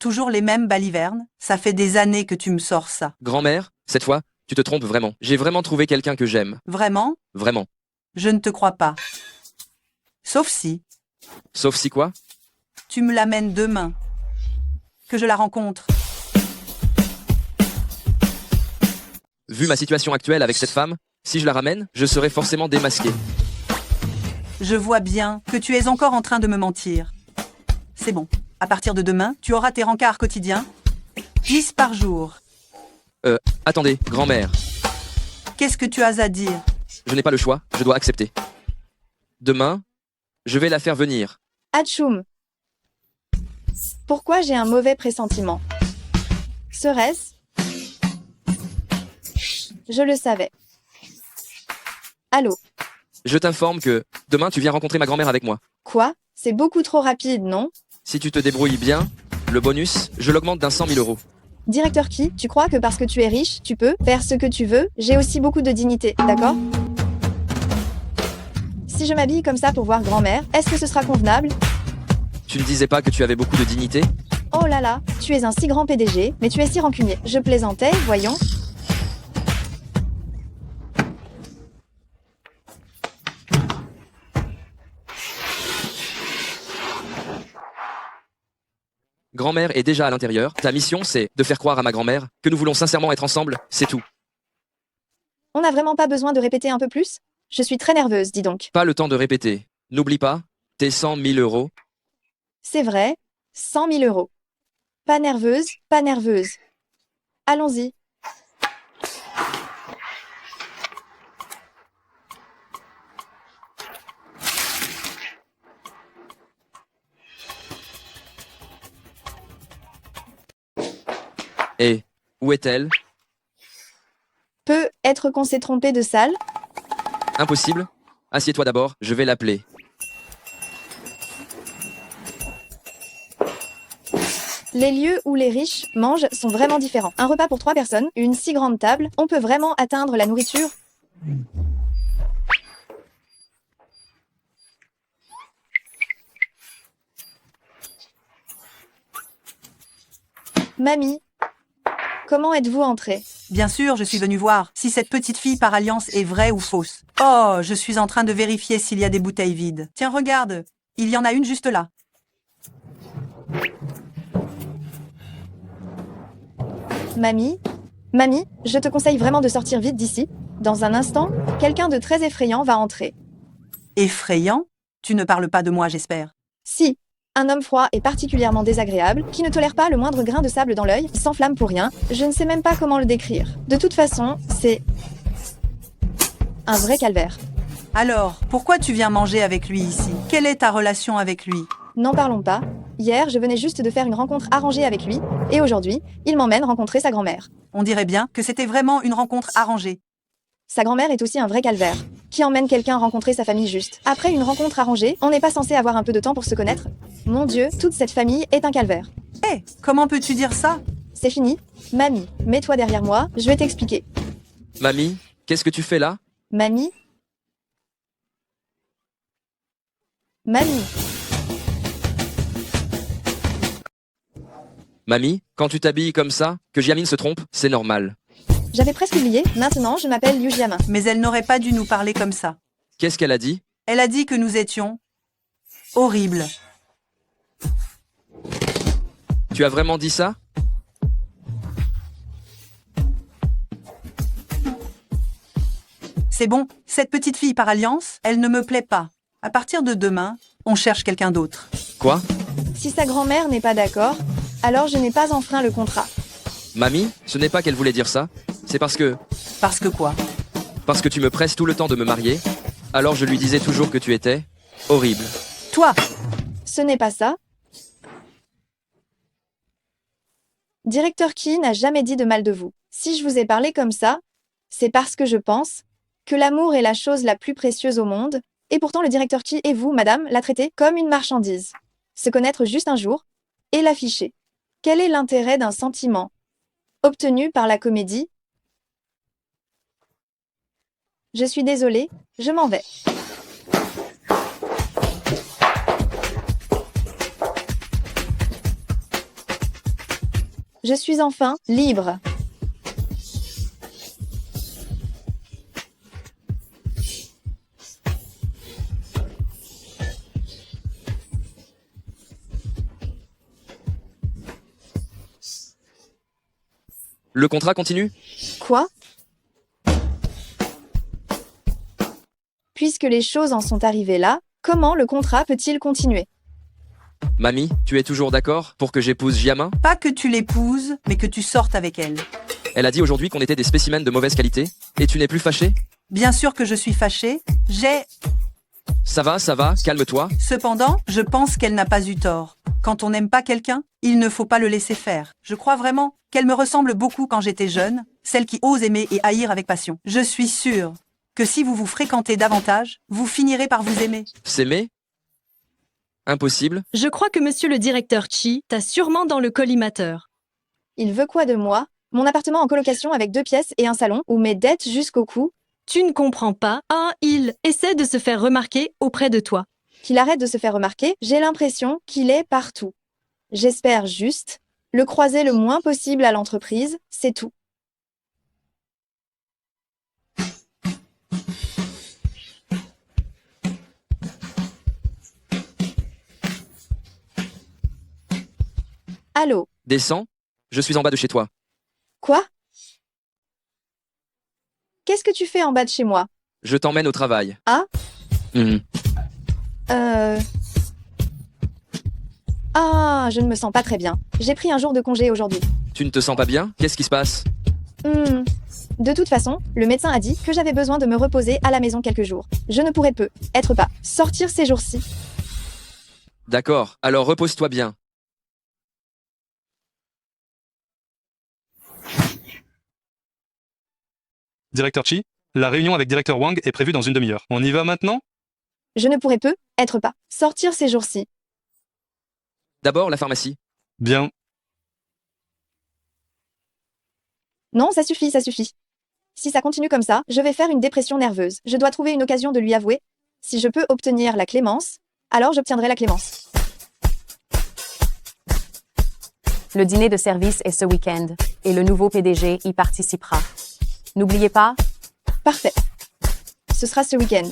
Toujours les mêmes balivernes. Ça fait des années que tu me sors ça. Grand-mère, cette fois, tu te trompes vraiment. J'ai vraiment trouvé quelqu'un que j'aime. Vraiment? Vraiment. Je ne te crois pas. Sauf si Sauf si quoi? tu me l'amènes demain. Que je la rencontre. Vu ma situation actuelle avec cette femme, si je la ramène, je serai forcément démasqué. Je vois bien que tu es encore en train de me mentir. C'est bon. À partir de demain, tu auras tes rencarts quotidiens. 10 par jour. Attendez, grand-mère. Qu'est-ce que tu as à dire? Je n'ai pas le choix, je dois accepter. Demain, je vais la faire venir. Atchoum. Pourquoi j'ai un mauvais pressentiment? Serait-ce? Je le savais. Allô? Je t'informe que, demain tu viens rencontrer ma grand-mère avec moi. Quoi? C'est beaucoup trop rapide, non? Si tu te débrouilles bien, le bonus, je l'augmente d'un 100 000 euros. Directeur qui? Tu crois que parce que tu es riche, tu peux faire ce que tu veux? J'ai aussi beaucoup de dignité, d'accord? Si je m'habille comme ça pour voir grand-mère, est-ce que ce sera convenable? Tu ne disais pas que tu avais beaucoup de dignité? Oh là là, tu es un si grand PDG, mais tu es si rancunier. Je plaisantais, voyons. Grand-mère est déjà à l'intérieur. Ta mission, c'est de faire croire à ma grand-mère que nous voulons sincèrement être ensemble, c'est tout. On n'a vraiment pas besoin de répéter un peu plus? Je suis très nerveuse, dis donc. Pas le temps de répéter. N'oublie pas, tes 100 000 euros. C'est vrai, 100 000 euros. Pas nerveuse, pas nerveuse. Allons-y. Et, où est-elle? Peut-être qu'on s'est trompé de salle? Impossible. Assieds-toi d'abord, je vais l'appeler. Les lieux où les riches mangent sont vraiment différents. Un repas pour 3 personnes, une si grande table, on peut vraiment atteindre la nourriture? Mamie, comment êtes-vous entrée? Bien sûr, je suis venue voir si cette petite fille par alliance est vraie ou fausse. Oh, je suis en train de vérifier s'il y a des bouteilles vides. Tiens, regarde, il y en a une juste là. Mamie, je te conseille vraiment de sortir vite d'ici. Dans un instant, quelqu'un de très effrayant va entrer. Effrayant? Tu ne parles pas de moi, j'espère. Si, un homme froid et particulièrement désagréable, qui ne tolère pas le moindre grain de sable dans l'œil, s'enflamme pour rien, je ne sais même pas comment le décrire. De toute façon, c'est un vrai calvaire. Alors, pourquoi tu viens manger avec lui ici? Quelle est ta relation avec lui? N'en parlons pas. Hier, je venais juste de faire une rencontre arrangée avec lui, et aujourd'hui, il m'emmène rencontrer sa grand-mère. On dirait bien que c'était vraiment une rencontre arrangée. Sa grand-mère est aussi un vrai calvaire. Qui emmène quelqu'un rencontrer sa famille juste? Après une rencontre arrangée, on n'est pas censé avoir un peu de temps pour se connaître? Mon Dieu, toute cette famille est un calvaire. Hé, comment peux-tu dire ça? C'est fini. Mamie, mets-toi derrière moi, je vais t'expliquer. Mamie, qu'est-ce que tu fais là? Mamie? Mamie? Mamie, quand tu t'habilles comme ça, que Jiamine se trompe, c'est normal. J'avais presque oublié, maintenant je m'appelle Liu Jiamin. Mais elle n'aurait pas dû nous parler comme ça. Qu'est-ce qu'elle a dit? Elle a dit que nous étions horribles. Tu as vraiment dit ça? C'est bon, cette petite fille par alliance, elle ne me plaît pas. À partir de demain, on cherche quelqu'un d'autre. Quoi? Si sa grand-mère n'est pas d'accord, alors je n'ai pas enfreint le contrat. Mamie, ce n'est pas qu'elle voulait dire ça. C'est parce que... Parce que quoi? Parce que tu me presses tout le temps de me marier. Alors je lui disais toujours que tu étais... horrible. Toi! Ce n'est pas ça. Directeur Key n'a jamais dit de mal de vous. Si je vous ai parlé comme ça, c'est parce que je pense que l'amour est la chose la plus précieuse au monde, et pourtant le directeur Key et vous, madame, la traitez comme une marchandise. Se connaître juste un jour et l'afficher. Quel est l'intérêt d'un sentiment obtenu par la comédie? Je suis désolée, je m'en vais. Je suis enfin libre. Le contrat continue? Quoi? Puisque les choses en sont arrivées là, comment le contrat peut-il continuer? Mamie, tu es toujours d'accord pour que j'épouse Jiamin? Pas que tu l'épouses, mais que tu sortes avec elle. Elle a dit aujourd'hui qu'on était des spécimens de mauvaise qualité. Et tu n'es plus fâché? Bien sûr que je suis fâchée. Ça va, calme-toi. Cependant, je pense qu'elle n'a pas eu tort. Quand on n'aime pas quelqu'un, il ne faut pas le laisser faire. Je crois vraiment qu'elle me ressemble beaucoup quand j'étais jeune, celle qui ose aimer et haïr avec passion. Je suis sûre que si vous vous fréquentez davantage, vous finirez par vous aimer. S'aimer? Impossible. Je crois que monsieur le directeur Chi t'a sûrement dans le collimateur. Il veut quoi de moi? Mon appartement en colocation avec 2 pièces et un salon, ou mes dettes jusqu'au cou? Tu ne comprends pas. Ah, il essaie de se faire remarquer auprès de toi. Qu'il arrête de se faire remarquer, j'ai l'impression qu'il est partout. J'espère juste le croiser le moins possible à l'entreprise, c'est tout. Allô? Descends. Je suis en bas de chez toi. Quoi? Qu'est-ce que tu fais en bas de chez moi? Je t'emmène au travail. Ah? Mhm. Ah, je ne me sens pas très bien. J'ai pris un jour de congé aujourd'hui. Tu ne te sens pas bien? Qu'est-ce qui se passe? De toute façon, le médecin a dit que j'avais besoin de me reposer à la maison quelques jours. Je ne pourrais être pas sortir ces jours-ci. D'accord, alors repose-toi bien. Directeur Chi, la réunion avec directeur Wang est prévue dans une demi-heure. On y va maintenant? Je ne pourrais être pas sortir ces jours-ci. D'abord la pharmacie. Bien. Non, ça suffit, ça suffit. Si ça continue comme ça, je vais faire une dépression nerveuse. Je dois trouver une occasion de lui avouer. Si je peux obtenir la clémence, alors j'obtiendrai la clémence. Le dîner de service est ce week-end, et le nouveau PDG y participera. N'oubliez pas. Parfait. Ce sera ce week-end.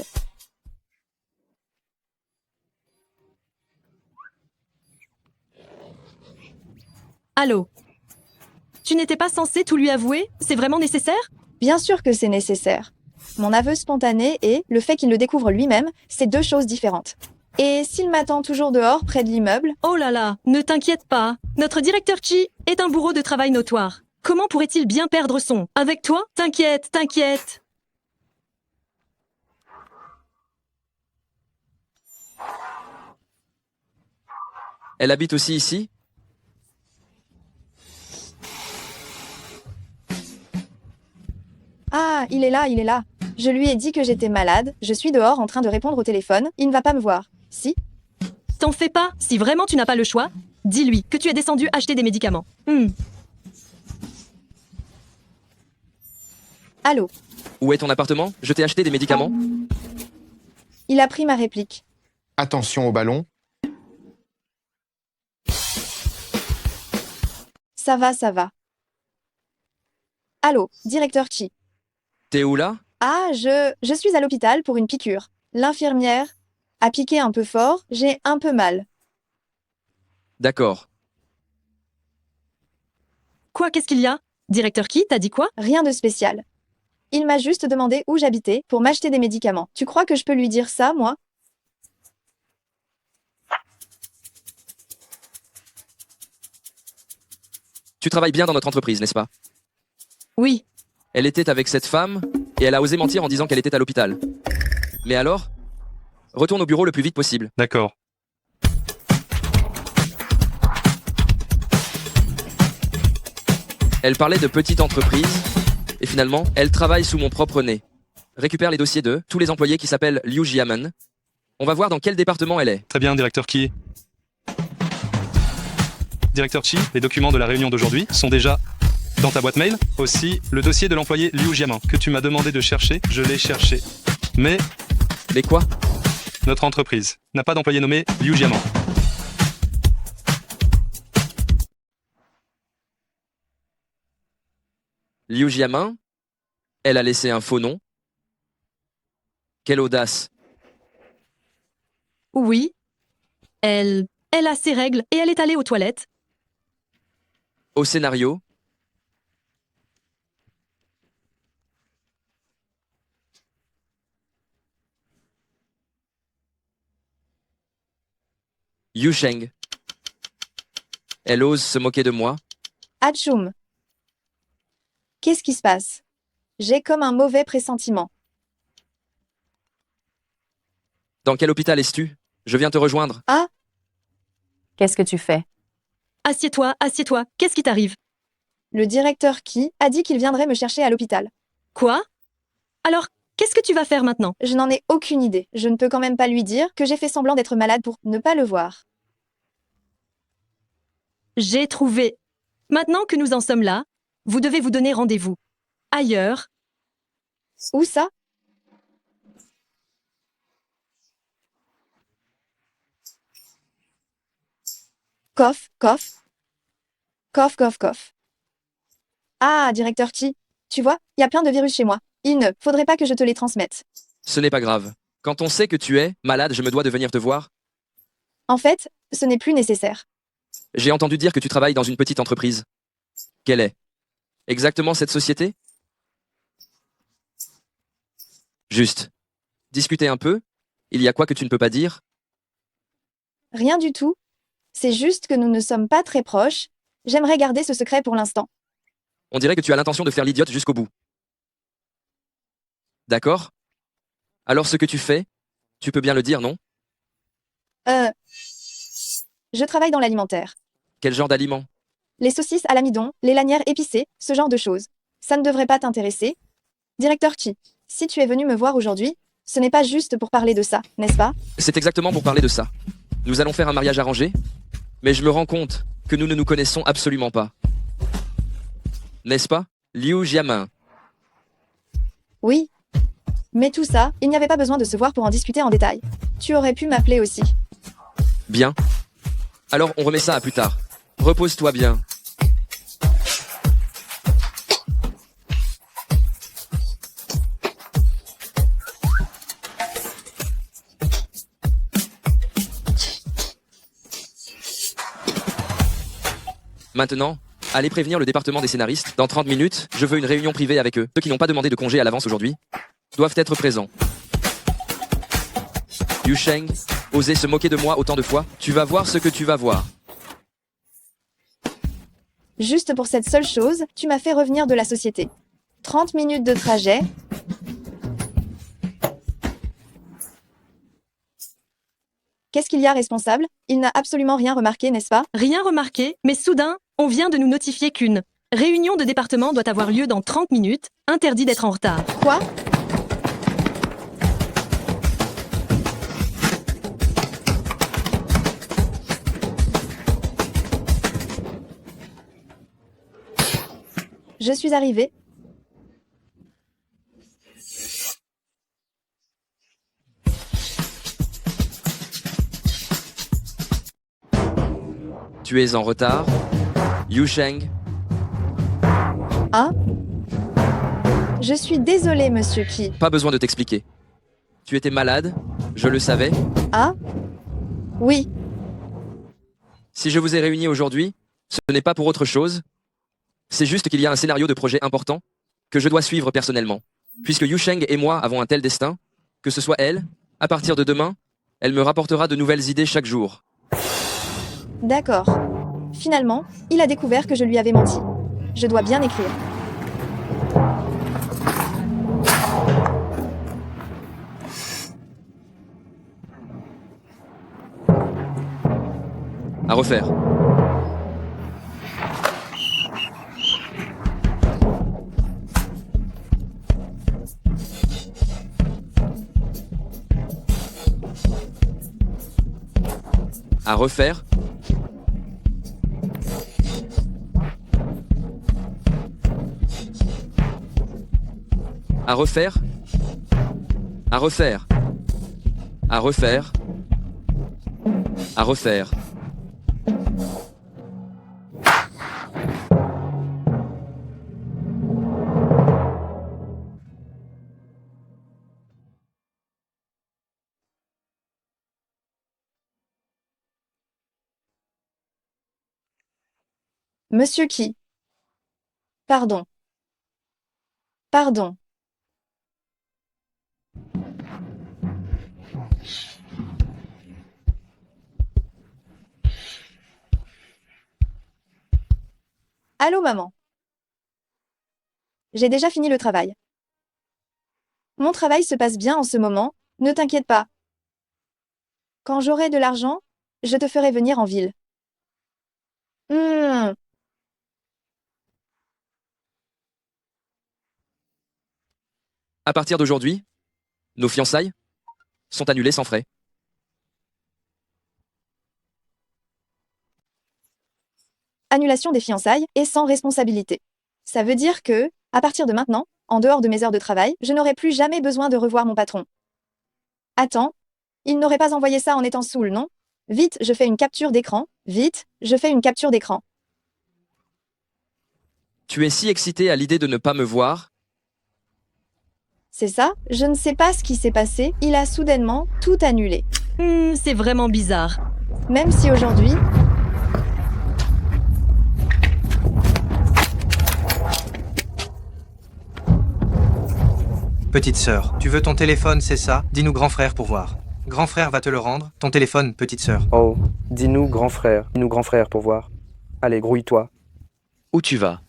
Allô? Tu n'étais pas censé tout lui avouer? C'est vraiment nécessaire? Bien sûr que c'est nécessaire. Mon aveu spontané et le fait qu'il le découvre lui-même, c'est 2 choses différentes. Et s'il m'attend toujours dehors, près de l'immeuble? Oh là là, ne t'inquiète pas. Notre directeur Chi est un bourreau de travail notoire. Comment pourrait-il bien perdre son? Avec toi? T'inquiète, t'inquiète. Elle habite aussi ici? Ah, il est là, il est là. Je lui ai dit que j'étais malade, je suis dehors en train de répondre au téléphone, il ne va pas me voir. Si? T'en fais pas, si vraiment tu n'as pas le choix, dis-lui que tu es descendu acheter des médicaments. Allô? Où est ton appartement? Je t'ai acheté des médicaments? Il a pris ma réplique. Attention au ballon. Ça va, ça va. Allô, directeur Chi. T'es où là? Ah, je suis à l'hôpital pour une piqûre. L'infirmière a piqué un peu fort, j'ai un peu mal. D'accord. Quoi, qu'est-ce qu'il y a? Directeur Chi, t'as dit quoi? Rien de spécial. Il m'a juste demandé où j'habitais pour m'acheter des médicaments. Tu crois que je peux lui dire ça, moi? Tu travailles bien dans notre entreprise, n'est-ce pas? Oui. Elle était avec cette femme, et elle a osé mentir en disant qu'elle était à l'hôpital. Mais alors? Retourne au bureau le plus vite possible. D'accord. Elle parlait de petite entreprise, et finalement, elle travaille sous mon propre nez. Récupère les dossiers de tous les employés qui s'appellent Liu Jiamen. On va voir dans quel département elle est. Très bien, directeur Qi. Directeur Chi, les documents de la réunion d'aujourd'hui sont déjà dans ta boîte mail. Aussi, le dossier de l'employé Liu Jiamen que tu m'as demandé de chercher, je l'ai cherché. Mais quoi? Notre entreprise n'a pas d'employé nommé Liu Jiamen. Liu Jiamen? Elle a laissé un faux nom? Quelle audace! Oui. Elle a ses règles et elle est allée aux toilettes. Au scénario, Yu Sheng. Elle ose se moquer de moi. Atchoum. Qu'est-ce qui se passe? J'ai comme un mauvais pressentiment. Dans quel hôpital es-tu? Je viens te rejoindre. Ah, Qu'est-ce que tu fais? Assieds-toi, assieds-toi. Qu'est-ce qui t'arrive? le directeur qui a dit qu'il viendrait me chercher à l'hôpital. Quoi? Alors, qu'est-ce que tu vas faire maintenant? Je n'en ai aucune idée. Je ne peux quand même pas lui dire que j'ai fait semblant d'être malade pour ne pas le voir. J'ai trouvé. Maintenant que nous en sommes là, vous devez vous donner rendez-vous. Ailleurs. Où ça? Coff, coff. Coff, coff, coff. Ah, directeur Chi, tu vois, il y a plein de virus chez moi. Il ne faudrait pas que je te les transmette. Ce n'est pas grave. Quand on sait que tu es malade, je me dois de venir te voir. En fait, ce n'est plus nécessaire. J'ai entendu dire que tu travailles dans une petite entreprise. Quelle est exactement cette société? Juste. Discuter un peu? Il y a quoi que tu ne peux pas dire? Rien du tout. C'est juste que nous ne sommes pas très proches. J'aimerais garder ce secret pour l'instant. On dirait que tu as l'intention de faire l'idiote jusqu'au bout. D'accord? Alors ce que tu fais, tu peux bien le dire, non? Je travaille dans l'alimentaire. Quel genre d'aliment? Les saucisses à l'amidon, les lanières épicées, ce genre de choses. Ça ne devrait pas t'intéresser. Directeur Chi, si tu es venu me voir aujourd'hui, ce n'est pas juste pour parler de ça, n'est-ce pas? C'est exactement pour parler de ça. Nous allons faire un mariage arrangé, mais je me rends compte que nous ne nous connaissons absolument pas. N'est-ce pas, Liu Jiamen? Oui. Mais tout ça, il n'y avait pas besoin de se voir pour en discuter en détail. Tu aurais pu m'appeler aussi. Bien. Alors on remet ça à plus tard. Repose-toi bien. Maintenant, allez prévenir le département des scénaristes. Dans 30 minutes, je veux une réunion privée avec eux. Ceux qui n'ont pas demandé de congé à l'avance aujourd'hui doivent être présents. Yu Sheng, osez se moquer de moi autant de fois. Tu vas voir ce que tu vas voir. Juste pour cette seule chose, tu m'as fait revenir de la société. 30 minutes de trajet. Qu'est-ce qu'il y a responsable? Il n'a absolument rien remarqué, n'est-ce pas? Rien remarqué, mais soudain, on vient de nous notifier qu'une réunion de département doit avoir lieu dans 30 minutes. Interdit d'être en retard. Quoi? Je suis arrivée. Tu es en retard. Yu Sheng. Ah? Je suis désolée, monsieur Qi. Pas besoin de t'expliquer. Tu étais malade, je le savais. Ah? Oui. Si je vous ai réunis aujourd'hui, ce n'est pas pour autre chose. C'est juste qu'il y a un scénario de projet important que je dois suivre personnellement. Puisque Yu Sheng et moi avons un tel destin, que ce soit elle, à partir de demain, elle me rapportera de nouvelles idées chaque jour. D'accord. Finalement, il a découvert que je lui avais menti. Je dois bien écrire. À refaire. À refaire. À refaire. À refaire. À refaire. À refaire. Monsieur qui? Pardon. Pardon. Allô, maman. J'ai déjà fini le travail. Mon travail se passe bien en ce moment, ne t'inquiète pas. Quand j'aurai de l'argent, je te ferai venir en ville. Hmm. À partir d'aujourd'hui, nos fiançailles sont annulées sans frais. Annulation des fiançailles et sans responsabilité. Ça veut dire que, à partir de maintenant, en dehors de mes heures de travail, je n'aurai plus jamais besoin de revoir mon patron. Attends, il n'aurait pas envoyé ça en étant saoul, non? Vite, je fais une capture d'écran. Vite, je fais une capture d'écran. Tu es si excité à l'idée de ne pas me voir. C'est ça? Je ne sais pas ce qui s'est passé, il a soudainement tout annulé. C'est vraiment bizarre. Même si aujourd'hui, Petite sœur, tu veux ton téléphone, c'est ça? Dis-nous grand frère pour voir. Grand frère va te le rendre. Ton téléphone, petite sœur. Oh, dis-nous grand frère. Dis-nous grand frère pour voir. Allez, grouille-toi. Où tu vas?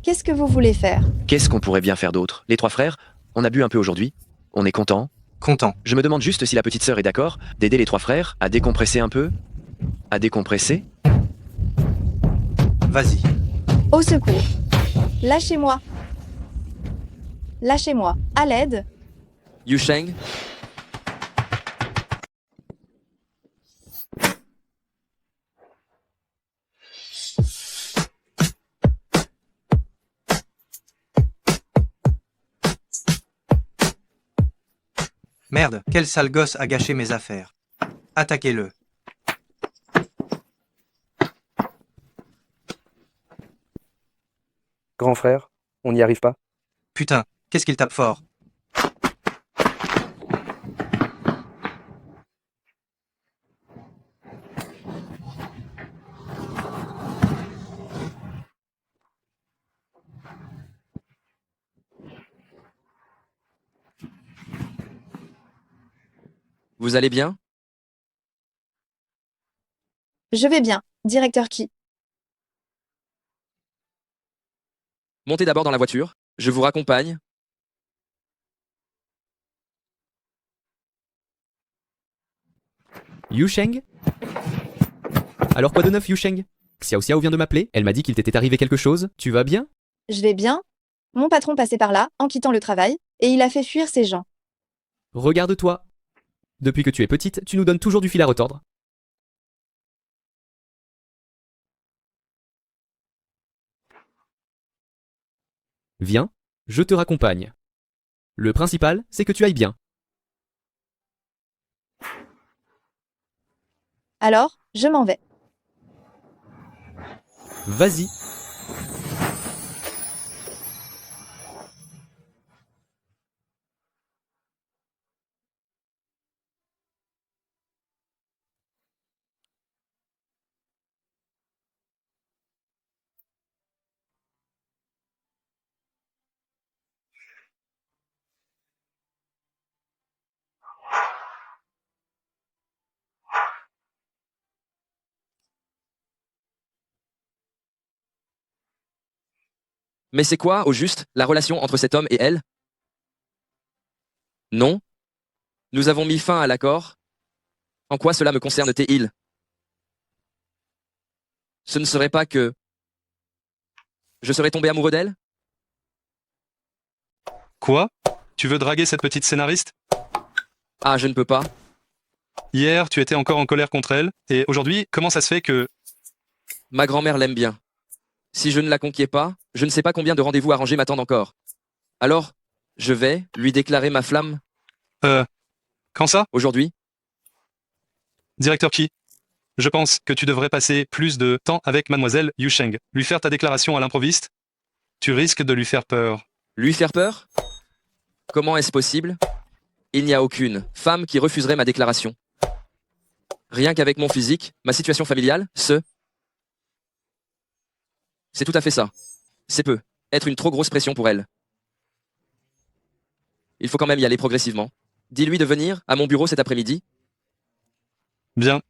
qu'est-ce que vous voulez faire? Qu'est-ce qu'on pourrait bien faire d'autre? Les trois frères, on a bu un peu aujourd'hui. On est content. Content. Je me demande juste si la petite sœur est d'accord d'aider les trois frères à décompresser un peu. À décompresser? Vas-y. Au secours. Lâchez-moi. Lâchez-moi. À l'aide. Yusheng, Merde, quel sale gosse a gâché mes affaires. Attaquez-le. Grand frère, on n'y arrive pas? Putain, qu'est-ce qu'il tape fort? vous allez bien? Je vais bien. Directeur qui? Montez d'abord dans la voiture, je vous raccompagne. Yusheng? Alors quoi de neuf, Yusheng? Xiao Xiao vient de m'appeler, elle m'a dit qu'il t'était arrivé quelque chose, tu vas bien? Je vais bien. Mon patron passait par là, en quittant le travail, et il a fait fuir ces gens. Regarde-toi. Depuis que tu es petite, tu nous donnes toujours du fil à retordre. Viens, je te raccompagne. Le principal, c'est que tu ailles bien. Alors, je m'en vais. Vas-y. Mais c'est quoi, au juste, la relation entre cet homme et elle? Non? Nous avons mis fin à l'accord. En quoi cela me concerne-t-il? Ce ne serait pas que... je serais tombé amoureux d'elle? Quoi? Tu veux draguer cette petite scénariste? Ah, je ne peux pas. Hier, tu étais encore en colère contre elle, et aujourd'hui, comment ça se fait que... Ma grand-mère l'aime bien. Si je ne la conquiers pas, je ne sais pas combien de rendez-vous arrangés m'attendent encore. Alors, je vais lui déclarer ma flamme. Quand ça? Aujourd'hui. Directeur Qi, je pense que tu devrais passer plus de temps avec mademoiselle Yu Sheng. Lui faire ta déclaration à l'improviste. Tu risques de lui faire peur. Lui faire peur? Comment est-ce possible? Il n'y a aucune femme qui refuserait ma déclaration. Rien qu'avec mon physique, ma situation familiale, c'est tout à fait ça. C'est peu. Être une trop grosse pression pour elle. Il faut quand même y aller progressivement. Dis-lui de venir à mon bureau cet après-midi. Bien.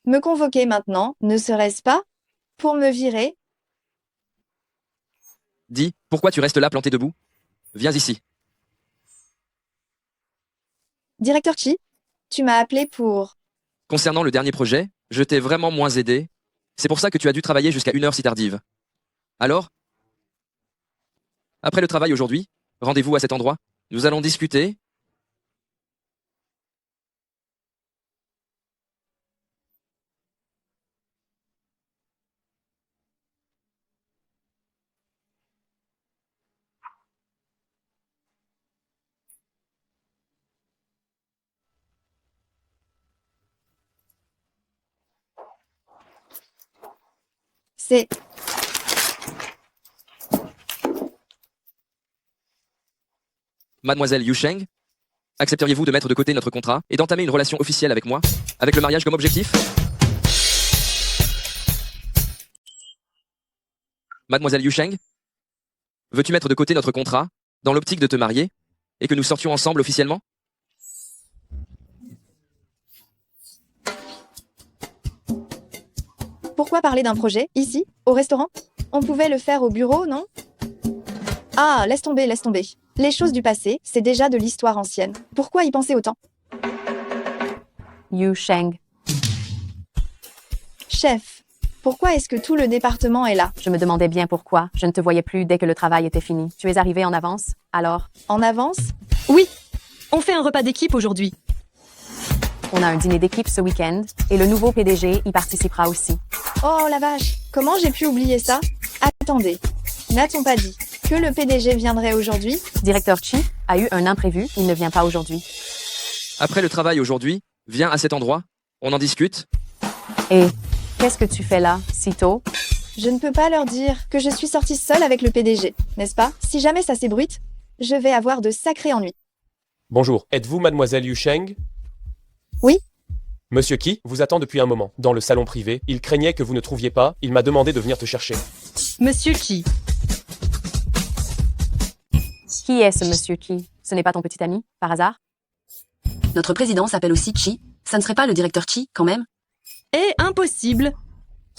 Me convoquer maintenant, ne serait-ce pas pour me virer? Dis, pourquoi tu restes là planté debout? Viens ici. Directeur Qi, tu m'as appelé pour... Concernant le dernier projet, je t'ai vraiment moins aidé. C'est pour ça que tu as dû travailler jusqu'à 1 heure si tardive. Alors? Après le travail aujourd'hui, rendez-vous à cet endroit. Nous allons discuter. C'est... Mademoiselle Yu Sheng, accepteriez-vous de mettre de côté notre contrat et d'entamer une relation officielle avec moi, avec le mariage comme objectif? Mademoiselle Yu Sheng, veux-tu mettre de côté notre contrat, dans l'optique de te marier, et que nous sortions ensemble officiellement? Pourquoi parler d'un projet, ici, au restaurant? On pouvait le faire au bureau, non? Ah, laisse tomber, laisse tomber. Les choses du passé, c'est déjà de l'histoire ancienne. Pourquoi y penser autant? Yu Sheng. Chef, pourquoi est-ce que tout le département est là? Je me demandais bien pourquoi. Je ne te voyais plus dès que le travail était fini. Tu es arrivé en avance, alors? En avance? Oui, on fait un repas d'équipe aujourd'hui. On a un dîner d'équipe ce week-end, et le nouveau PDG y participera aussi. Oh la vache, comment j'ai pu oublier ça? Attendez, n'a-t-on pas dit que le PDG viendrait aujourd'hui? Directeur Qi a eu un imprévu, il ne vient pas aujourd'hui. Après le travail aujourd'hui, viens à cet endroit, on en discute. Et qu'est-ce que tu fais là, si tôt? Je ne peux pas leur dire que je suis sortie seule avec le PDG, n'est-ce pas? Si jamais ça s'ébruite, je vais avoir de sacrés ennuis. Bonjour, êtes-vous mademoiselle Yu Sheng? Oui. Monsieur Qi vous attend depuis un moment, dans le salon privé. Il craignait que vous ne trouviez pas, il m'a demandé de venir te chercher. Monsieur Qi. Qui est ce monsieur Qi? Ce n'est pas ton petit ami, par hasard? Notre président s'appelle aussi Qi. Ça ne serait pas le directeur Qi, quand même? Eh, impossible!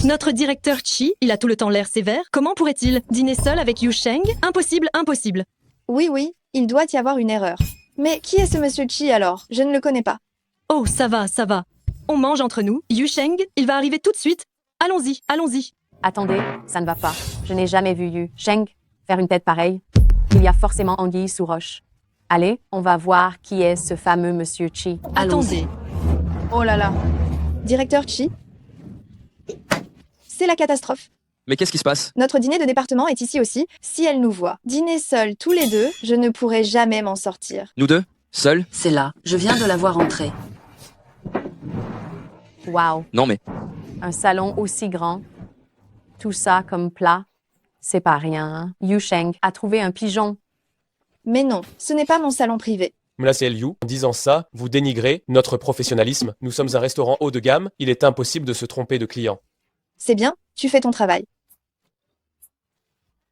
Notre directeur Qi, il a tout le temps l'air sévère. Comment pourrait-il dîner seul avec Yu Sheng? Impossible, impossible. Oui, oui, il doit y avoir une erreur. Mais qui est ce monsieur Qi alors? Je ne le connais pas. Oh, ça va, ça va. On mange entre nous. Yu Sheng, il va arriver tout de suite. Allons-y, allons-y. Attendez, ça ne va pas. Je n'ai jamais vu Yu Sheng faire une tête pareille. Il y a forcément anguille sous roche. Allez, on va voir qui est ce fameux monsieur Qi. Attendez. Oh là là. Directeur Qi? C'est la catastrophe. Mais qu'est-ce qui se passe? Notre dîner de département est ici aussi. Si elle nous voit dîner seuls tous les deux, je ne pourrai jamais m'en sortir. Nous deux? Seuls? C'est là, je viens de la voir entrer. Wow. Non mais... Un salon aussi grand. Tout ça comme plat. C'est pas rien, hein? Yu Sheng a trouvé un pigeon. Mais non, ce n'est pas mon salon privé. Mlassé Liu, en disant ça, vous dénigrez notre professionnalisme. Nous sommes un restaurant haut de gamme, il est impossible de se tromper de client. C'est bien, tu fais ton travail.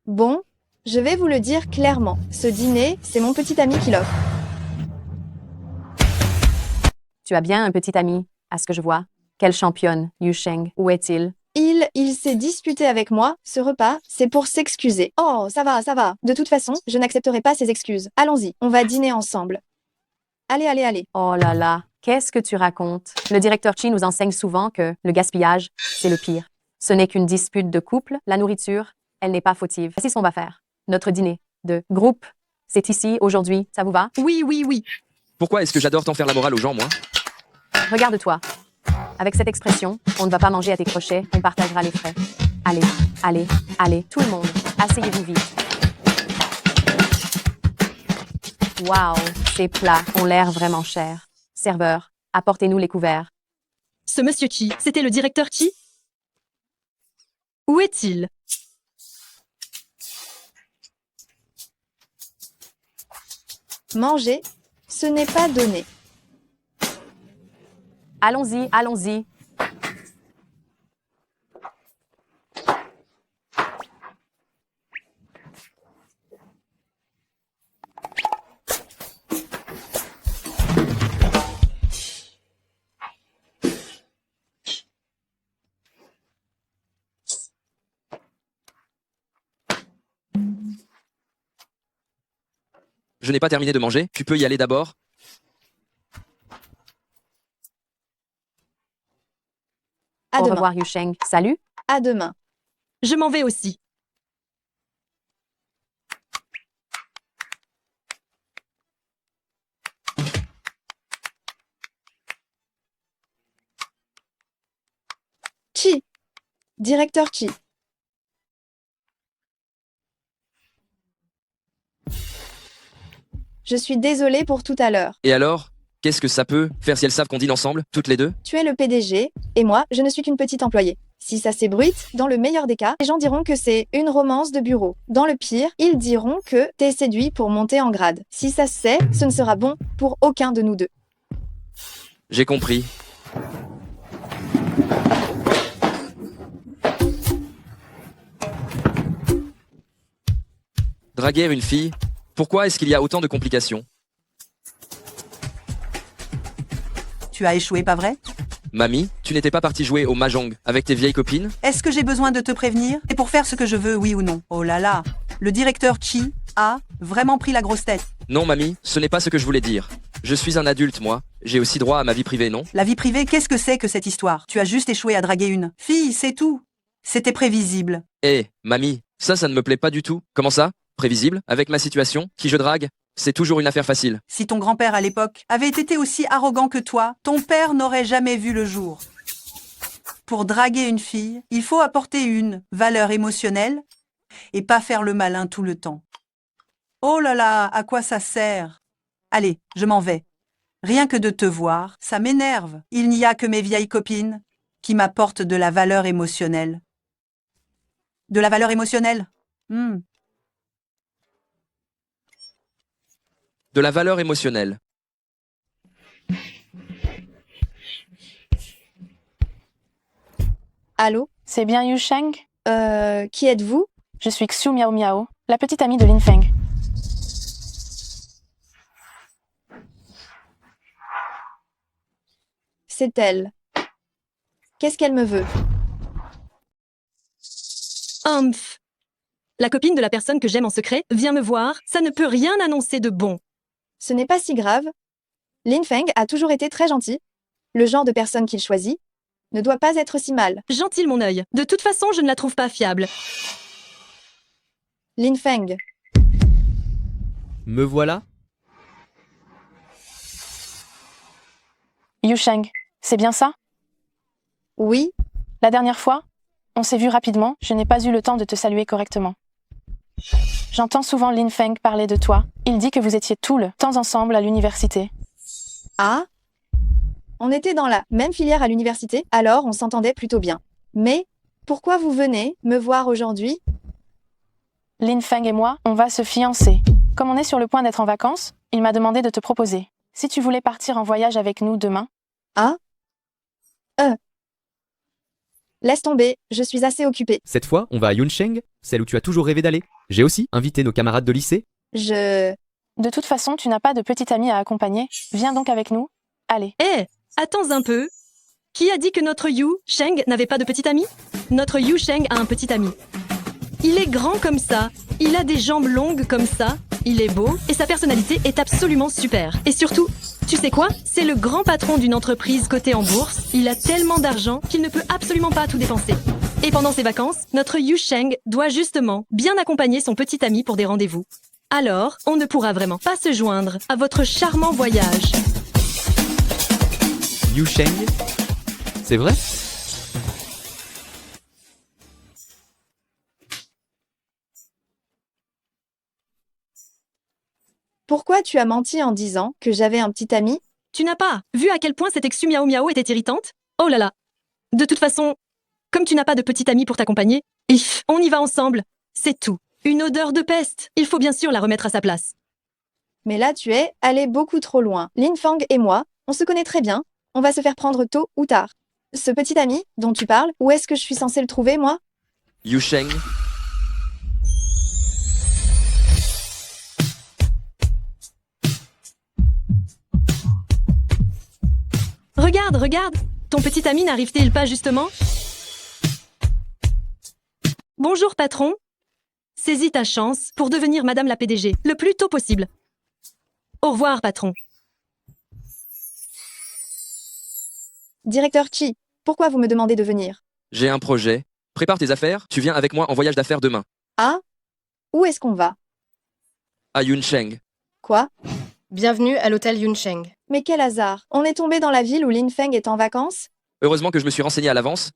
Bon, je vais vous le dire clairement. Ce dîner, c'est mon petit ami qui l'offre. Tu as bien un petit ami, à ce que je vois. Quelle championne, Yu Sheng. Où est-il? Il s'est disputé avec moi. Ce repas, c'est pour s'excuser. Oh, ça va, ça va. De toute façon, je n'accepterai pas ces excuses. Allons-y, on va dîner ensemble. Allez, allez, allez. Oh là là, qu'est-ce que tu racontes? Le directeur Qi nous enseigne souvent que le gaspillage, c'est le pire. Ce n'est qu'une dispute de couple, la nourriture, elle n'est pas fautive. Voici ce qu'on va faire. Notre dîner de groupe C'est ici, aujourd'hui, ça vous va? Oui, oui, oui. Pourquoi est-ce que j'adore tant faire la morale aux gens, moi? Regarde-toi. Avec cette expression, on ne va pas manger à tes crochets, on partagera les frais. Allez, allez, allez, tout le monde, asseyez-vous vite. Waouh, ces plats ont l'air vraiment chers. Serveur, apportez-nous les couverts. Ce monsieur Chi, c'était le directeur Chi? Où est-il? Manger, ce n'est pas donné. Allons-y, allons-y. Je n'ai pas terminé de manger, tu peux y aller d'abord? À Au demain. revoir, Yusheng. Salut. À demain. Je m'en vais aussi. Chi. Directeur Chi. Je suis désolée pour tout à l'heure. Et alors? Qu'est-ce que ça peut faire si elles savent qu'on dîne ensemble, toutes les deux? Tu es le PDG, et moi, je ne suis qu'une petite employée. Si ça s'ébruite, dans le meilleur des cas, les gens diront que c'est une romance de bureau. Dans le pire, ils diront que t'es séduit pour monter en grade. Si ça se sait, ce ne sera bon pour aucun de nous deux. J'ai compris. Draguer une fille? Pourquoi est-ce qu'il y a autant de complications? Tu as échoué, pas vrai? Mamie, tu n'étais pas partie jouer au mahjong avec tes vieilles copines? Est-ce que j'ai besoin de te prévenir? Et pour faire ce que je veux, oui ou non? Oh là là, le directeur Chi a vraiment pris la grosse tête. Non, mamie, ce n'est pas ce que je voulais dire. Je suis un adulte, moi. J'ai aussi droit à ma vie privée, non? La vie privée, qu'est-ce que c'est que cette histoire? Tu as juste échoué à draguer une fille, c'est tout. C'était prévisible. Mamie, ça ne me plaît pas du tout. Comment ça? Prévisible? Avec ma situation? Qui je drague? C'est toujours une affaire facile. Si ton grand-père à l'époque avait été aussi arrogant que toi, ton père n'aurait jamais vu le jour. Pour draguer une fille, il faut apporter une valeur émotionnelle et pas faire le malin tout le temps. Oh là là, à quoi ça sert? Allez, je m'en vais. Rien que de te voir, ça m'énerve. Il n'y a que mes vieilles copines qui m'apportent de la valeur émotionnelle. De la valeur émotionnelle? De la valeur émotionnelle. Allô? C'est bien Yusheng? Qui êtes-vous? Je suis Xiu Miao Miao, la petite amie de Lin Feng. C'est elle. Qu'est-ce qu'elle me veut? Humph. La copine de la personne que j'aime en secret vient me voir, ça ne peut rien annoncer de bon. Ce n'est pas si grave. Lin Feng a toujours été très gentil. Le genre de personne qu'il choisit ne doit pas être si mal. Gentil mon œil. De toute façon, je ne la trouve pas fiable. Lin Feng. Me voilà? Yusheng, c'est bien ça? Oui. La dernière fois, on s'est vu rapidement, je n'ai pas eu le temps de te saluer correctement. J'entends souvent Lin Feng parler de toi. Il dit que vous étiez tout le temps ensemble à l'université. Ah? On était dans la même filière à l'université, alors on s'entendait plutôt bien. Mais pourquoi vous venez me voir aujourd'hui? Lin Feng et moi, on va se fiancer. Comme on est sur le point d'être en vacances, il m'a demandé de te proposer. Si tu voulais partir en voyage avec nous demain. Ah? Laisse tomber, je suis assez occupée. Cette fois, on va à Yuncheng, celle où tu as toujours rêvé d'aller. J'ai aussi invité nos camarades de lycée. De toute façon, tu n'as pas de petite amie à accompagner. Viens donc avec nous. Allez. Attends un peu. Qui a dit que notre Yu Sheng n'avait pas de petit ami? Notre Yu Sheng a un petit ami. Il est grand comme ça, il a des jambes longues comme ça, il est beau et sa personnalité est absolument super. Et surtout, tu sais quoi? C'est le grand patron d'une entreprise cotée en bourse. Il a tellement d'argent qu'il ne peut absolument pas tout dépenser. Et pendant ses vacances, notre Yu Sheng doit justement bien accompagner son petit ami pour des rendez-vous. Alors, on ne pourra vraiment pas se joindre à votre charmant voyage. Yu Sheng? C'est vrai? Pourquoi tu as menti en disant que j'avais un petit ami? Tu n'as pas vu à quel point cette ex Miao Miao était irritante? Oh là là. De toute façon, comme tu n'as pas de petit ami pour t'accompagner, on y va ensemble. C'est tout. Une odeur de peste. Il faut bien sûr la remettre à sa place. Mais là, tu es allé beaucoup trop loin. Lin Fang et moi, on se connaît très bien. On va se faire prendre tôt ou tard. Ce petit ami dont tu parles, où est-ce que je suis censée le trouver, moi? Yu Sheng, Regarde, regarde. Ton petit ami n'arrive-t-il pas justement? Bonjour patron. Saisis ta chance pour devenir Madame la PDG le plus tôt possible. Au revoir patron. Directeur Chi, pourquoi vous me demandez de venir? j'ai un projet. Prépare tes affaires, tu viens avec moi en voyage d'affaires demain. Ah? Où est-ce qu'on va? À Yuncheng. Quoi? Bienvenue à l'hôtel Yuncheng. Mais quel hasard! On est tombé dans la ville où Lin Feng est en vacances? Heureusement que je me suis renseigné à l'avance.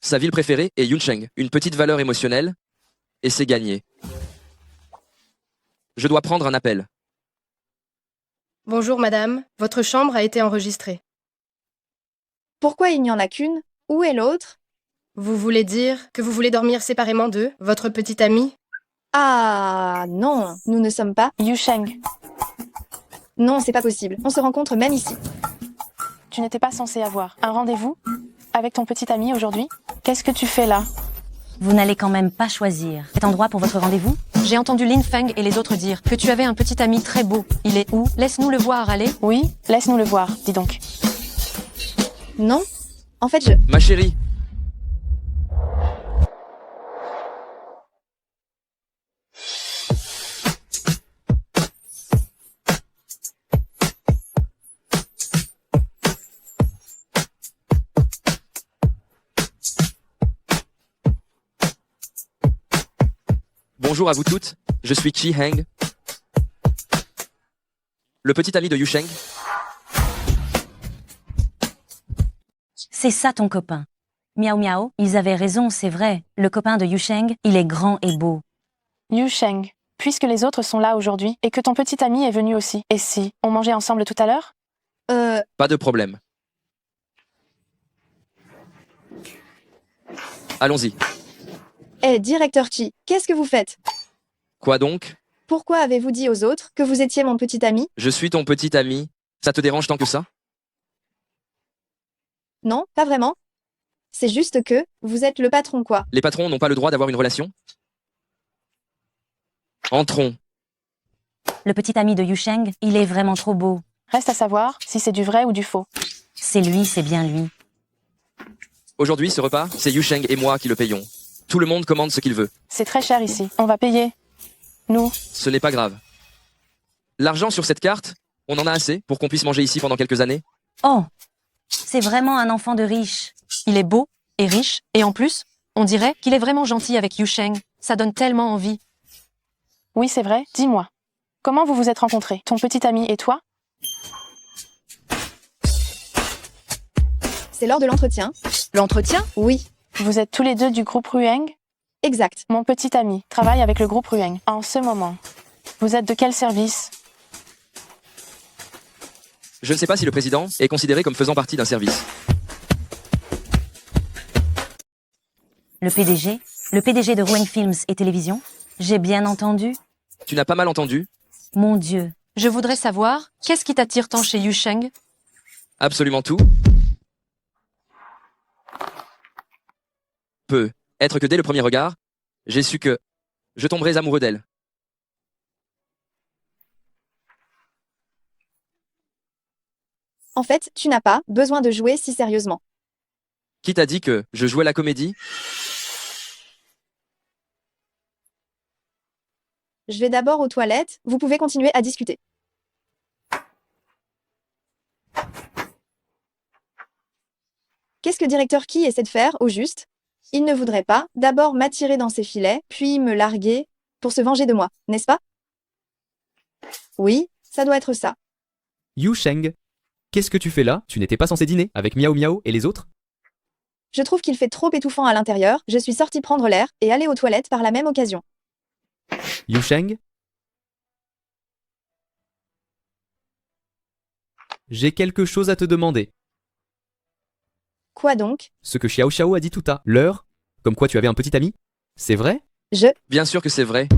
Sa ville préférée est Yuncheng, une petite valeur émotionnelle, et c'est gagné. Je dois prendre un appel. Bonjour madame, votre chambre a été enregistrée. Pourquoi il n'y en a qu'une? Où est l'autre? Vous voulez dire que vous voulez dormir séparément d'eux, votre petit ami? Ah non, nous ne sommes pas... Yusheng, Non, c'est pas possible. On se rencontre même ici. tu n'étais pas censé avoir un rendez-vous avec ton petit ami aujourd'hui? Qu'est-ce que tu fais là? Vous n'allez quand même pas choisir cet endroit pour votre rendez-vous? J'ai entendu Lin Feng et les autres dire que tu avais un petit ami très beau. Il est où? Laisse-nous le voir, allez. Oui, laisse-nous le voir, dis donc. Non? En fait, je... Ma chérie, bonjour à vous toutes, je suis Chi Heng, le petit ami de Yu Sheng. C'est ça ton copain. Miao Miao, ils avaient raison, c'est vrai. Le copain de Yusheng, il est grand et beau. Yusheng, puisque les autres sont là aujourd'hui et que ton petit ami est venu aussi, et si on mangeait ensemble tout à l'heure? Pas de problème. Allons-y. Eh, directeur Chi, qu'est-ce que vous faites? Quoi donc? Pourquoi avez-vous dit aux autres que vous étiez mon petit ami? Je suis ton petit ami. Ça te dérange tant que ça? Non, pas vraiment. C'est juste que vous êtes le patron, quoi. Les patrons n'ont pas le droit d'avoir une relation? Entrons. Le petit ami de Yusheng, il est vraiment trop beau. Reste à savoir si c'est du vrai ou du faux. C'est lui, c'est bien lui. Aujourd'hui, ce repas, c'est Yu Sheng et moi qui le payons. Tout le monde commande ce qu'il veut. C'est très cher ici. On va payer. Nous. Ce n'est pas grave. L'argent sur cette carte, on en a assez pour qu'on puisse manger ici pendant quelques années? Oh, c'est vraiment un enfant de riche. Il est beau et riche, et en plus, on dirait qu'il est vraiment gentil avec Yusheng. Ça donne tellement envie. Oui, c'est vrai. Dis-moi. Comment vous vous êtes rencontrés, ton petit ami et toi? C'est lors de l'entretien. L'entretien? Oui, Vous êtes tous les deux du groupe Rueng? exact. Mon petit ami travaille avec le groupe Rueng en ce moment. Vous êtes de quel service? Je ne sais pas si le président est considéré comme faisant partie d'un service. Le PDG? Le PDG de Rueng Films et Télévision? J'ai bien entendu? Tu n'as pas mal entendu? Mon Dieu. Je voudrais savoir, qu'est-ce qui t'attire tant chez Yusheng? Absolument tout. Peut être que dès le premier regard, j'ai su que je tomberais amoureux d'elle. En fait, tu n'as pas besoin de jouer si sérieusement. Qui t'a dit que je jouais la comédie? Je vais d'abord aux toilettes, vous pouvez continuer à discuter. Qu'est-ce que directeur Qui essaie de faire, au juste? Il ne voudrait pas d'abord m'attirer dans ses filets, puis me larguer pour se venger de moi, n'est-ce pas? Oui, ça doit être ça. Yu Sheng, qu'est-ce que tu fais là? Tu n'étais pas censé dîner avec Miao Miao et les autres? Je trouve qu'il fait trop étouffant à l'intérieur, je suis sortie prendre l'air et aller aux toilettes par la même occasion. Yu Sheng? J'ai quelque chose à te demander. Quoi donc? Ce que Xiao Xiao a dit tout à l'heure, comme quoi tu avais un petit ami, c'est vrai? Bien sûr que c'est vrai.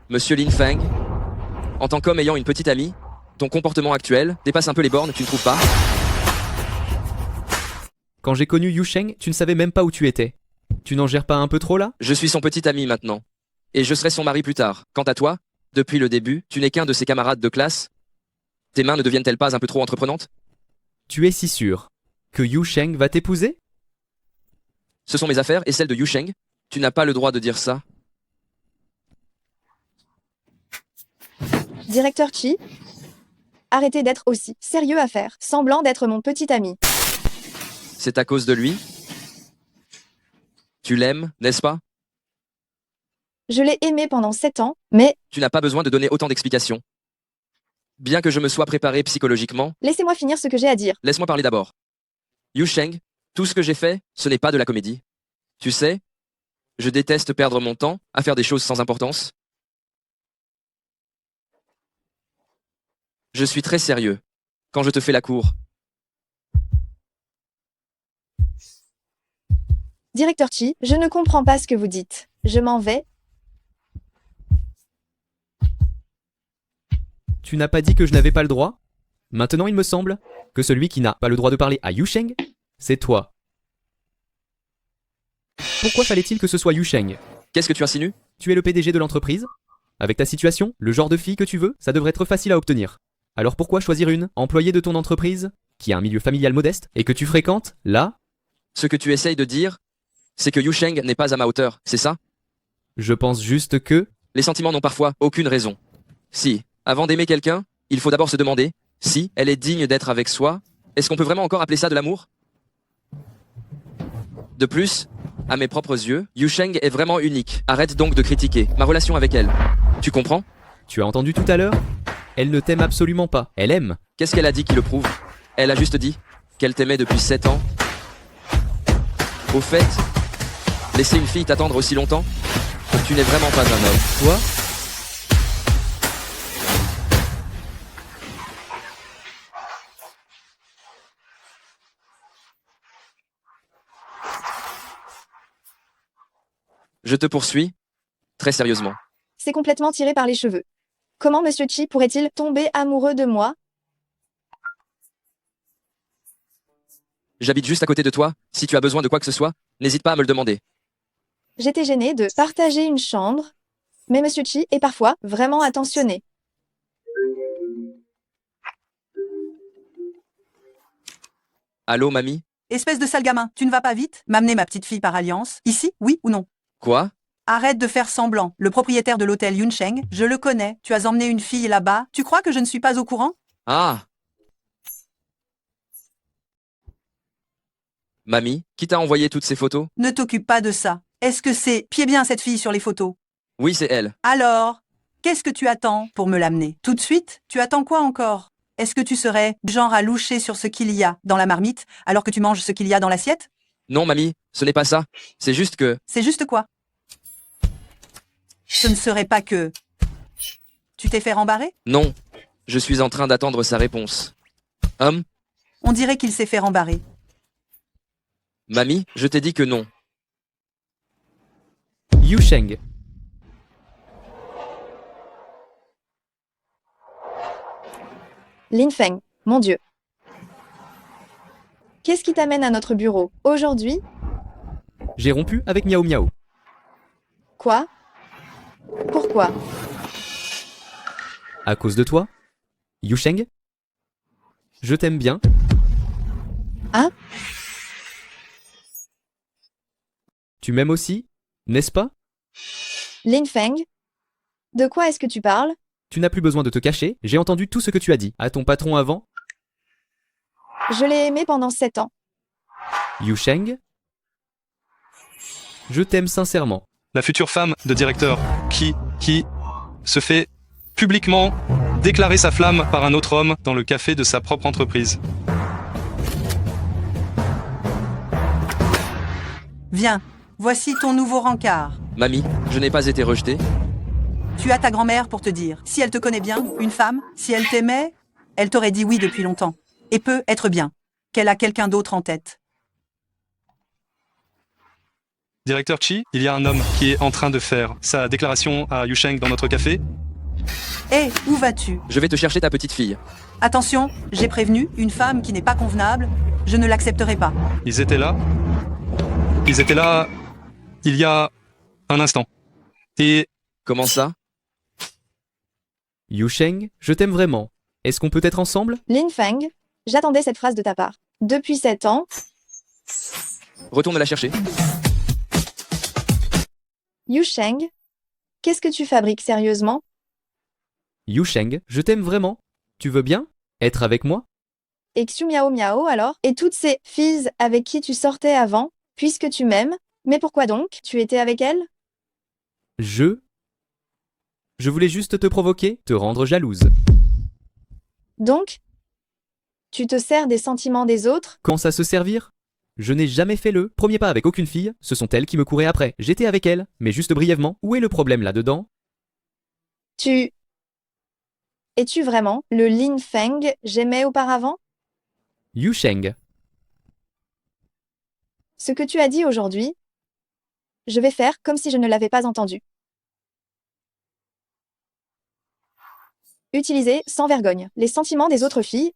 Monsieur Lin Feng, en tant qu'homme ayant une petite amie, ton comportement actuel dépasse un peu les bornes, tu ne trouves pas? Quand j'ai connu Yu Sheng, tu ne savais même pas où tu étais. Tu n'en gères pas un peu trop là? Je suis son petit ami maintenant. Et je serai son mari plus tard. Quant à toi, depuis le début, tu n'es qu'un de ses camarades de classe. Tes mains ne deviennent-elles pas un peu trop entreprenantes? Tu es si sûr que Yu Sheng va t'épouser? Ce sont mes affaires et celles de Yu Sheng. Tu n'as pas le droit de dire ça. Directeur Chi, arrêtez d'être aussi sérieux à faire semblant d'être mon petit ami. C'est à cause de lui? Tu l'aimes, n'est-ce pas? Je l'ai aimé pendant 7 ans, mais Tu n'as pas besoin de donner autant d'explications. Bien que je me sois préparé psychologiquement, laissez-moi finir ce que j'ai à dire. laisse-moi parler d'abord. Yu Sheng, tout ce que j'ai fait, ce n'est pas de la comédie. Tu sais, je déteste perdre mon temps à faire des choses sans importance. Je suis très sérieux quand je te fais la cour. Directeur Chi, je ne comprends pas ce que vous dites. Je m'en vais. Tu n'as pas dit que je n'avais pas le droit? Maintenant il me semble que celui qui n'a pas le droit de parler à Yu Sheng, c'est toi. Pourquoi fallait-il que ce soit Yu Sheng? Qu'est-ce que tu insinues? Tu es le PDG de l'entreprise? Avec ta situation, le genre de fille que tu veux, ça devrait être facile à obtenir. Alors pourquoi choisir une employée de ton entreprise, qui a un milieu familial modeste, et que tu fréquentes, là? Ce que tu essayes de dire, c'est que Yu Sheng n'est pas à ma hauteur, c'est ça? Je pense juste que... Les sentiments n'ont parfois aucune raison. Si, avant d'aimer quelqu'un, il faut d'abord se demander si elle est digne d'être avec soi. Est-ce qu'on peut vraiment encore appeler ça de l'amour? De plus, à mes propres yeux, Yu Sheng est vraiment unique. Arrête donc de critiquer ma relation avec elle. Tu comprends? Tu as entendu tout à l'heure? Elle ne t'aime absolument pas, elle aime. Qu'est-ce qu'elle a dit qui le prouve? Elle a juste dit qu'elle t'aimait depuis 7 ans. Au fait, laisser une fille t'attendre aussi longtemps? Tu n'es vraiment pas un homme. Toi? Je te poursuis? Très sérieusement. C'est complètement tiré par les cheveux. Comment Monsieur Chi pourrait-il tomber amoureux de moi? J'habite juste à côté de toi. Si tu as besoin de quoi que ce soit, n'hésite pas à me le demander. J'étais gênée de partager une chambre, mais Monsieur Chi est parfois vraiment attentionné. Allô, mamie? Espèce de sale gamin, tu ne vas pas vite? M'amener ma petite fille par alliance? Ici, oui ou non? Quoi? Arrête de faire semblant. Le propriétaire de l'hôtel Yunsheng, je le connais. Tu as emmené une fille là-bas. Tu crois que je ne suis pas au courant? Ah! Mamie, qui t'a envoyé toutes ces photos? Ne t'occupe pas de ça. Est-ce que c'est pied bien cette fille sur les photos? Oui, c'est elle. Alors, qu'est-ce que tu attends pour me l'amener? Tout de suite? Tu attends quoi encore? Est-ce que tu serais du genre à loucher sur ce qu'il y a dans la marmite alors que tu manges ce qu'il y a dans l'assiette? Non, mamie, ce n'est pas ça. C'est juste que... C'est juste quoi? Ce ne serait pas que... Tu t'es fait rembarrer? Non, je suis en train d'attendre sa réponse. On dirait qu'il s'est fait rembarrer. Mamie, je t'ai dit que non. Yu Sheng. Lin Feng, mon Dieu. Qu'est-ce qui t'amène à notre bureau aujourd'hui? J'ai rompu avec Miao Miao. Quoi? Pourquoi? À cause de toi? Yu Sheng? Je t'aime bien. Hein? Tu m'aimes aussi, n'est-ce pas? Lin Feng? De quoi est-ce que tu parles? Tu n'as plus besoin de te cacher, j'ai entendu tout ce que tu as dit à ton patron avant. Je l'ai aimé pendant 7 ans. Yu Sheng? Je t'aime sincèrement. la future femme de directeur, qui se fait publiquement déclarer sa flamme par un autre homme dans le café de sa propre entreprise. Viens, voici ton nouveau rencard. Mamie, je n'ai pas été rejeté. Tu as ta grand-mère pour te dire. Si elle te connaît bien, une femme, si elle t'aimait, elle t'aurait dit oui depuis longtemps. Et peut être bien qu'elle a quelqu'un d'autre en tête. Directeur Chi, il y a un homme qui est en train de faire sa déclaration à Yusheng dans notre café. Hé, où vas-tu? Je vais te chercher ta petite fille. Attention, j'ai prévenu, une femme qui n'est pas convenable, je ne l'accepterai pas. Ils étaient là il y a un instant. Et... Comment ça? Yusheng, je t'aime vraiment. Est-ce qu'on peut être ensemble? Lin Feng, j'attendais cette phrase de ta part. Depuis 7 ans, Retourne la chercher. Yusheng, qu'est-ce que tu fabriques sérieusement? Yusheng, je t'aime vraiment. Tu veux bien être avec moi? Et Xiu Miao Miao alors? Et toutes ces filles avec qui tu sortais avant, puisque tu m'aimes? Mais pourquoi donc? Tu étais avec elles? Je voulais juste te provoquer, te rendre jalouse. Donc, tu te sers des sentiments des autres? Quand ça se servir? Je n'ai jamais fait le premier pas avec aucune fille, ce sont elles qui me couraient après. J'étais avec elles, mais juste brièvement. Où est le problème là-dedans? Es-tu vraiment le Lin Feng j'aimais auparavant? Yusheng, Ce que tu as dit aujourd'hui, je vais faire comme si je ne l'avais pas entendu. Utiliser sans vergogne les sentiments des autres filles.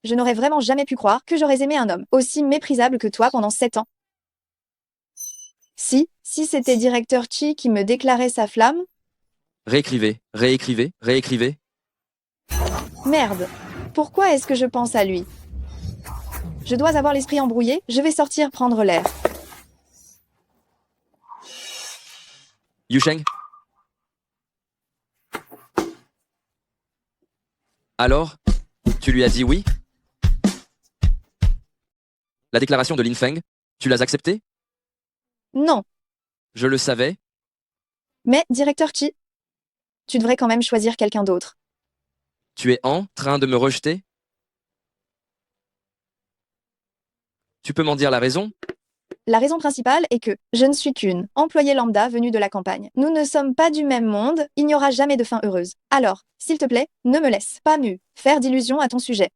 Je n'aurais vraiment jamais pu croire que j'aurais aimé un homme aussi méprisable que toi pendant 7 ans. Si c'était directeur Chi qui me déclarait sa flamme, Réécrivez, réécrivez, réécrivez. merde. Pourquoi est-ce que je pense à lui? Je dois avoir l'esprit embrouillé, je vais sortir prendre l'air. Yusheng? Alors, tu lui as dit oui? La déclaration de Lin Feng, tu l'as acceptée? Non, Je le savais. mais directeur Chi, tu devrais quand même choisir quelqu'un d'autre. Tu es en train de me rejeter? Tu peux m'en dire la raison? La raison principale est que je ne suis qu'une employée lambda venue de la campagne. Nous ne sommes pas du même monde, il n'y aura jamais de fin heureuse. Alors, s'il te plaît, ne me laisse pas faire d'illusions à ton sujet.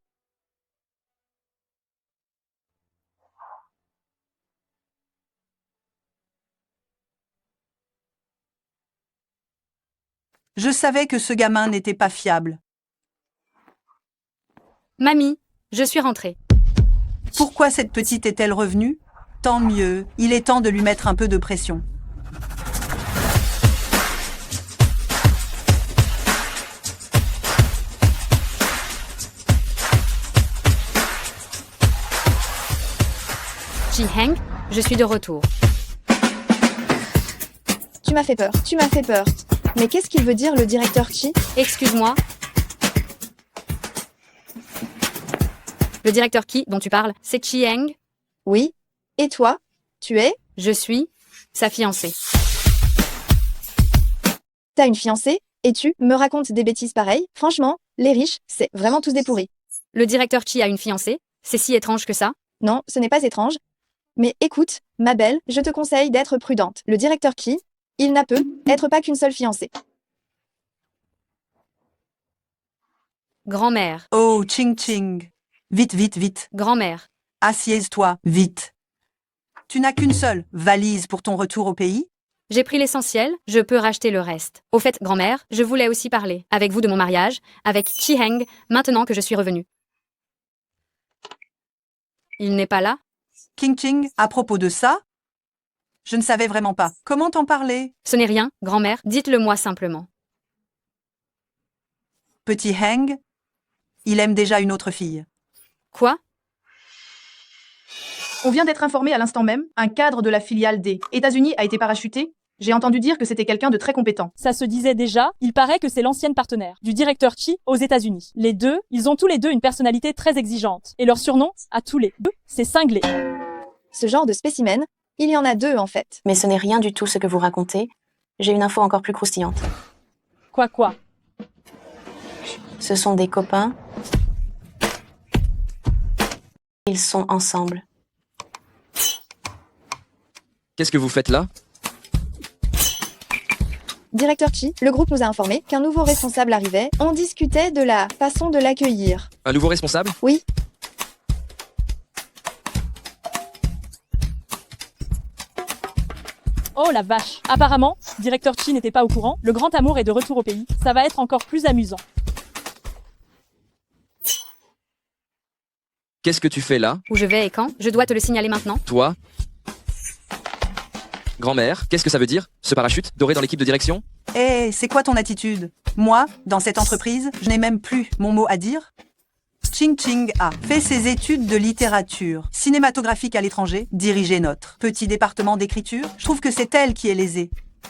Je savais que ce gamin n'était pas fiable. Mamie, je suis rentrée. Pourquoi cette petite est-elle revenue? Tant mieux, il est temps de lui mettre un peu de pression. Ji-Heng, je suis de retour. Tu m'as fait peur, tu m'as fait peur. Mais qu'est-ce qu'il veut dire le directeur Chi? Excuse-moi. Le directeur Qui dont tu parles, c'est Chi-Heng? Oui. Et toi? Tu es? Je suis sa fiancée. T'as une fiancée? Et tu me racontes des bêtises pareilles? Franchement, les riches, c'est vraiment tous des pourris. Le directeur Chi a une fiancée? C'est si étrange que ça? Non, ce n'est pas étrange. Mais écoute, ma belle, je te conseille d'être prudente. Le directeur Chi, il n'a peut être pas qu'une seule fiancée. Grand-mère. Oh, Ching Ching. Vite, vite, vite. Grand-mère. Assieds-toi, vite. Tu n'as qu'une seule valise pour ton retour au pays? J'ai pris l'essentiel, je peux racheter le reste. Au fait, grand-mère, je voulais aussi parler avec vous de mon mariage, avec Chi-Heng, maintenant que je suis revenue. Il n'est pas là? King Ching, à propos de ça, je ne savais vraiment pas. Comment t'en parler? Ce n'est rien, grand-mère, dites-le-moi simplement. Petit Heng, il aime déjà une autre fille. Quoi? On vient d'être informé à l'instant même, un cadre de la filiale des États-Unis a été parachuté. J'ai entendu dire que c'était quelqu'un de très compétent. Ça se disait déjà, il paraît que c'est l'ancienne partenaire du directeur Chi aux États-Unis. Les deux, ils ont tous les deux une personnalité très exigeante. Et leur surnom, à tous les deux, c'est Cinglé. Ce genre de spécimen, il y en a deux en fait. Mais ce n'est rien du tout ce que vous racontez. J'ai une info encore plus croustillante. Quoi? Ce sont des copains. Ils sont ensemble. Qu'est-ce que vous faites là? Directeur Chi, le groupe nous a informé qu'un nouveau responsable arrivait. On discutait de la façon de l'accueillir. Un nouveau responsable? Oui. Oh la vache! Apparemment, directeur Chi n'était pas au courant, le grand amour est de retour au pays. Ça va être encore plus amusant. Qu'est-ce que tu fais là? Où je vais et quand? Je dois te le signaler maintenant. Toi? Grand-mère, qu'est-ce que ça veut dire? Ce parachute doré dans l'équipe de direction? Eh, c'est quoi ton attitude? Moi, dans cette entreprise, je n'ai même plus mon mot à dire. Ching Ching a fait ses études de littérature cinématographique à l'étranger, dirigé notre petit département d'écriture. Je trouve que c'est elle qui est lésée.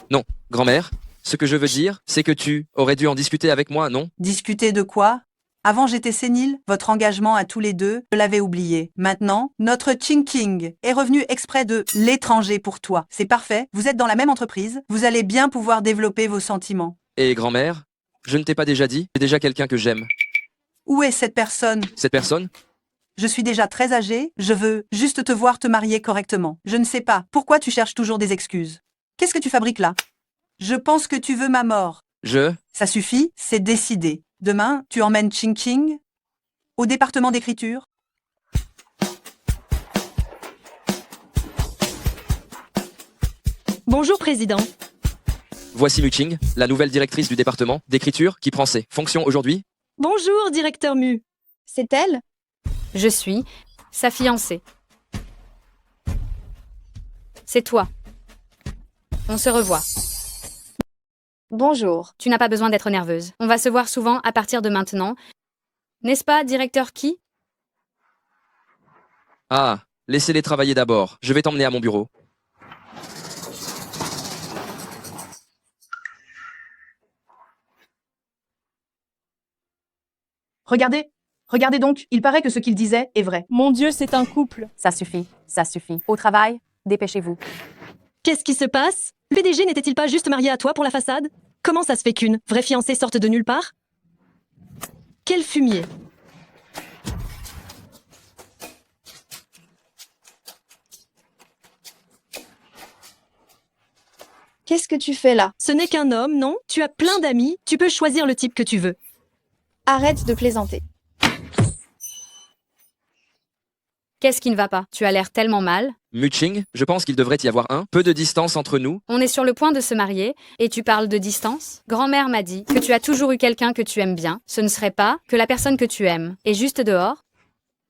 Non, grand-mère, ce que je veux dire, c'est que tu aurais dû en discuter avec moi, non? Discuter de quoi? Avant j'étais sénile, votre engagement à tous les deux, je l'avais oublié. Maintenant, notre Ching Ching est revenu exprès de l'étranger pour toi. C'est parfait, vous êtes dans la même entreprise, vous allez bien pouvoir développer vos sentiments. Et grand-mère, je ne t'ai pas déjà dit, j'ai déjà quelqu'un que j'aime. Où est cette personne? Cette personne? Je suis déjà très âgée, je veux juste te voir te marier correctement. Je ne sais pas, pourquoi tu cherches toujours des excuses? Qu'est-ce que tu fabriques là? Je pense que tu veux ma mort. Ça suffit, c'est décidé. Demain, tu emmènes Ching Ching au département d'écriture. Bonjour, président. Voici Muching, la nouvelle directrice du département d'écriture qui prend ses fonctions aujourd'hui. Bonjour, directeur Mu. C'est elle? Je suis sa fiancée. C'est toi. On se revoit. Bonjour. Tu n'as pas besoin d'être nerveuse. On va se voir souvent à partir de maintenant. N'est-ce pas, directeur Qui? Ah, laissez-les travailler d'abord. Je vais t'emmener à mon bureau. Regardez donc, il paraît que ce qu'il disait est vrai. Mon Dieu, c'est un couple. Ça suffit, ça suffit. Au travail, dépêchez-vous. Qu'est-ce qui se passe? Le PDG n'était-il pas juste marié à toi pour la façade? Comment ça se fait qu'une vraie fiancée sorte de nulle part? Quel fumier! Qu'est-ce que tu fais là? Ce n'est qu'un homme, non? Tu as plein d'amis, tu peux choisir le type que tu veux. Arrête de plaisanter. Qu'est-ce qui ne va pas? Tu as l'air tellement mal. Muching, je pense qu'il devrait y avoir un peu de distance entre nous. On est sur le point de se marier, et tu parles de distance? Grand-mère m'a dit que tu as toujours eu quelqu'un que tu aimes bien. Ce ne serait pas que la personne que tu aimes est juste dehors?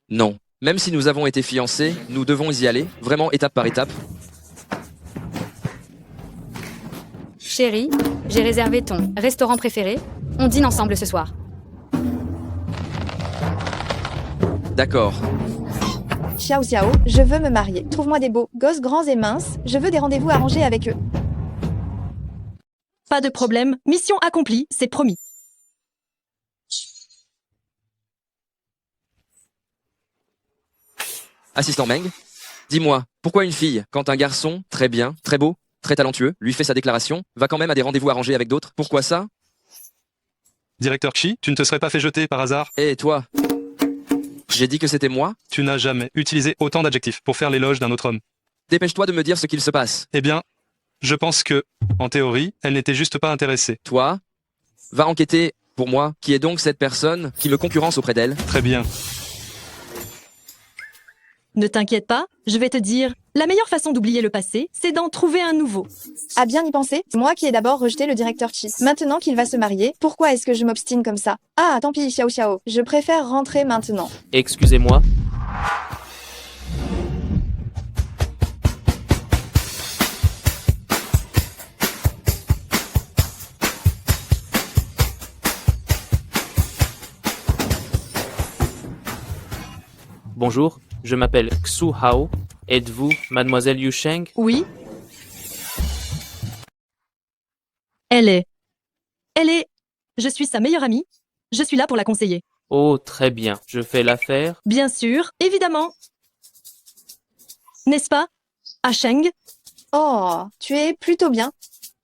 Non. Même si nous avons été fiancés, nous devons y aller, vraiment étape par étape. Chérie, j'ai réservé ton restaurant préféré. On dîne ensemble ce soir. D'accord. Xiao Xiao, je veux me marier. Trouve-moi des beaux gosses grands et minces. Je veux des rendez-vous arrangés avec eux. Pas de problème. Mission accomplie, c'est promis. Assistant Meng, dis-moi, pourquoi une fille, quand un garçon, très bien, très beau, très talentueux, lui fait sa déclaration, va quand même à des rendez-vous arrangés avec d'autres? Pourquoi ça? Directeur Chi, tu ne te serais pas fait jeter par hasard? Et toi? J'ai dit que c'était moi? Tu n'as jamais utilisé autant d'adjectifs pour faire l'éloge d'un autre homme. Dépêche-toi de me dire ce qu'il se passe. Eh bien, je pense que, en théorie, elle n'était juste pas intéressée. Toi? Va enquêter pour moi, qui est donc cette personne qui me concurrence auprès d'elle? Très bien. Ne t'inquiète pas, je vais te dire, la meilleure façon d'oublier le passé, c'est d'en trouver un nouveau. À bien y penser, c'est moi qui ai d'abord rejeté le directeur Chi. Maintenant qu'il va se marier, pourquoi est-ce que je m'obstine comme ça? Ah, tant pis, Xiao Xiao. Je préfère rentrer maintenant. Excusez-moi. Bonjour, je m'appelle Xu Hao. Êtes-vous mademoiselle Yu Sheng? Oui. Elle est... Je suis sa meilleure amie. Je suis là pour la conseiller. Oh, très bien. Je fais l'affaire? Bien sûr, évidemment. N'est-ce pas, Ah Sheng? Oh, tu es plutôt bien.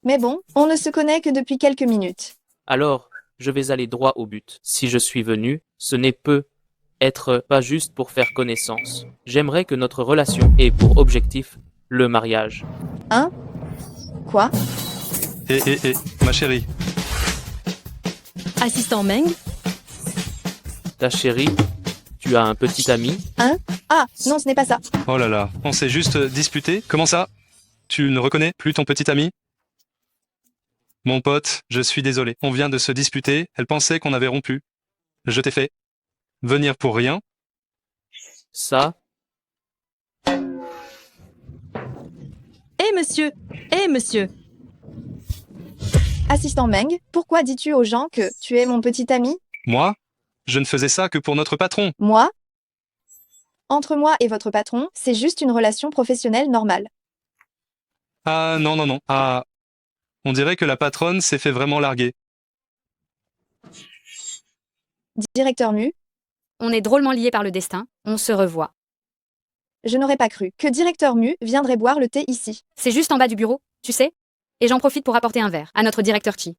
Mais bon, on ne se connaît que depuis quelques minutes. Alors, je vais aller droit au but. Si je suis venu, ce n'est peut être pas juste pour faire connaissance. J'aimerais que notre relation ait pour objectif le mariage. Hein? Quoi? Ma chérie. Assistant Meng, Ta chérie, tu as un petit ami? Hein? Ah, non, ce n'est pas ça. Oh là là, on s'est juste disputé. Comment ça? Tu ne reconnais plus ton petit ami? Mon pote, je suis désolé. On vient de se disputer, elle pensait qu'on avait rompu. Je t'ai fait venir pour rien. Ça, monsieur, monsieur. Assistant Meng, pourquoi dis-tu aux gens que tu es mon petit ami? Moi? Je ne faisais ça que pour notre patron. Moi? Entre moi et votre patron, c'est juste une relation professionnelle normale. Ah non, non, non. Ah, on dirait que la patronne s'est fait vraiment larguer. Directeur Mu? On est drôlement liés par le destin, on se revoit. Je n'aurais pas cru que Directeur Mu viendrait boire le thé ici. C'est juste en bas du bureau, tu sais? Et j'en profite pour apporter un verre à notre directeur Chi.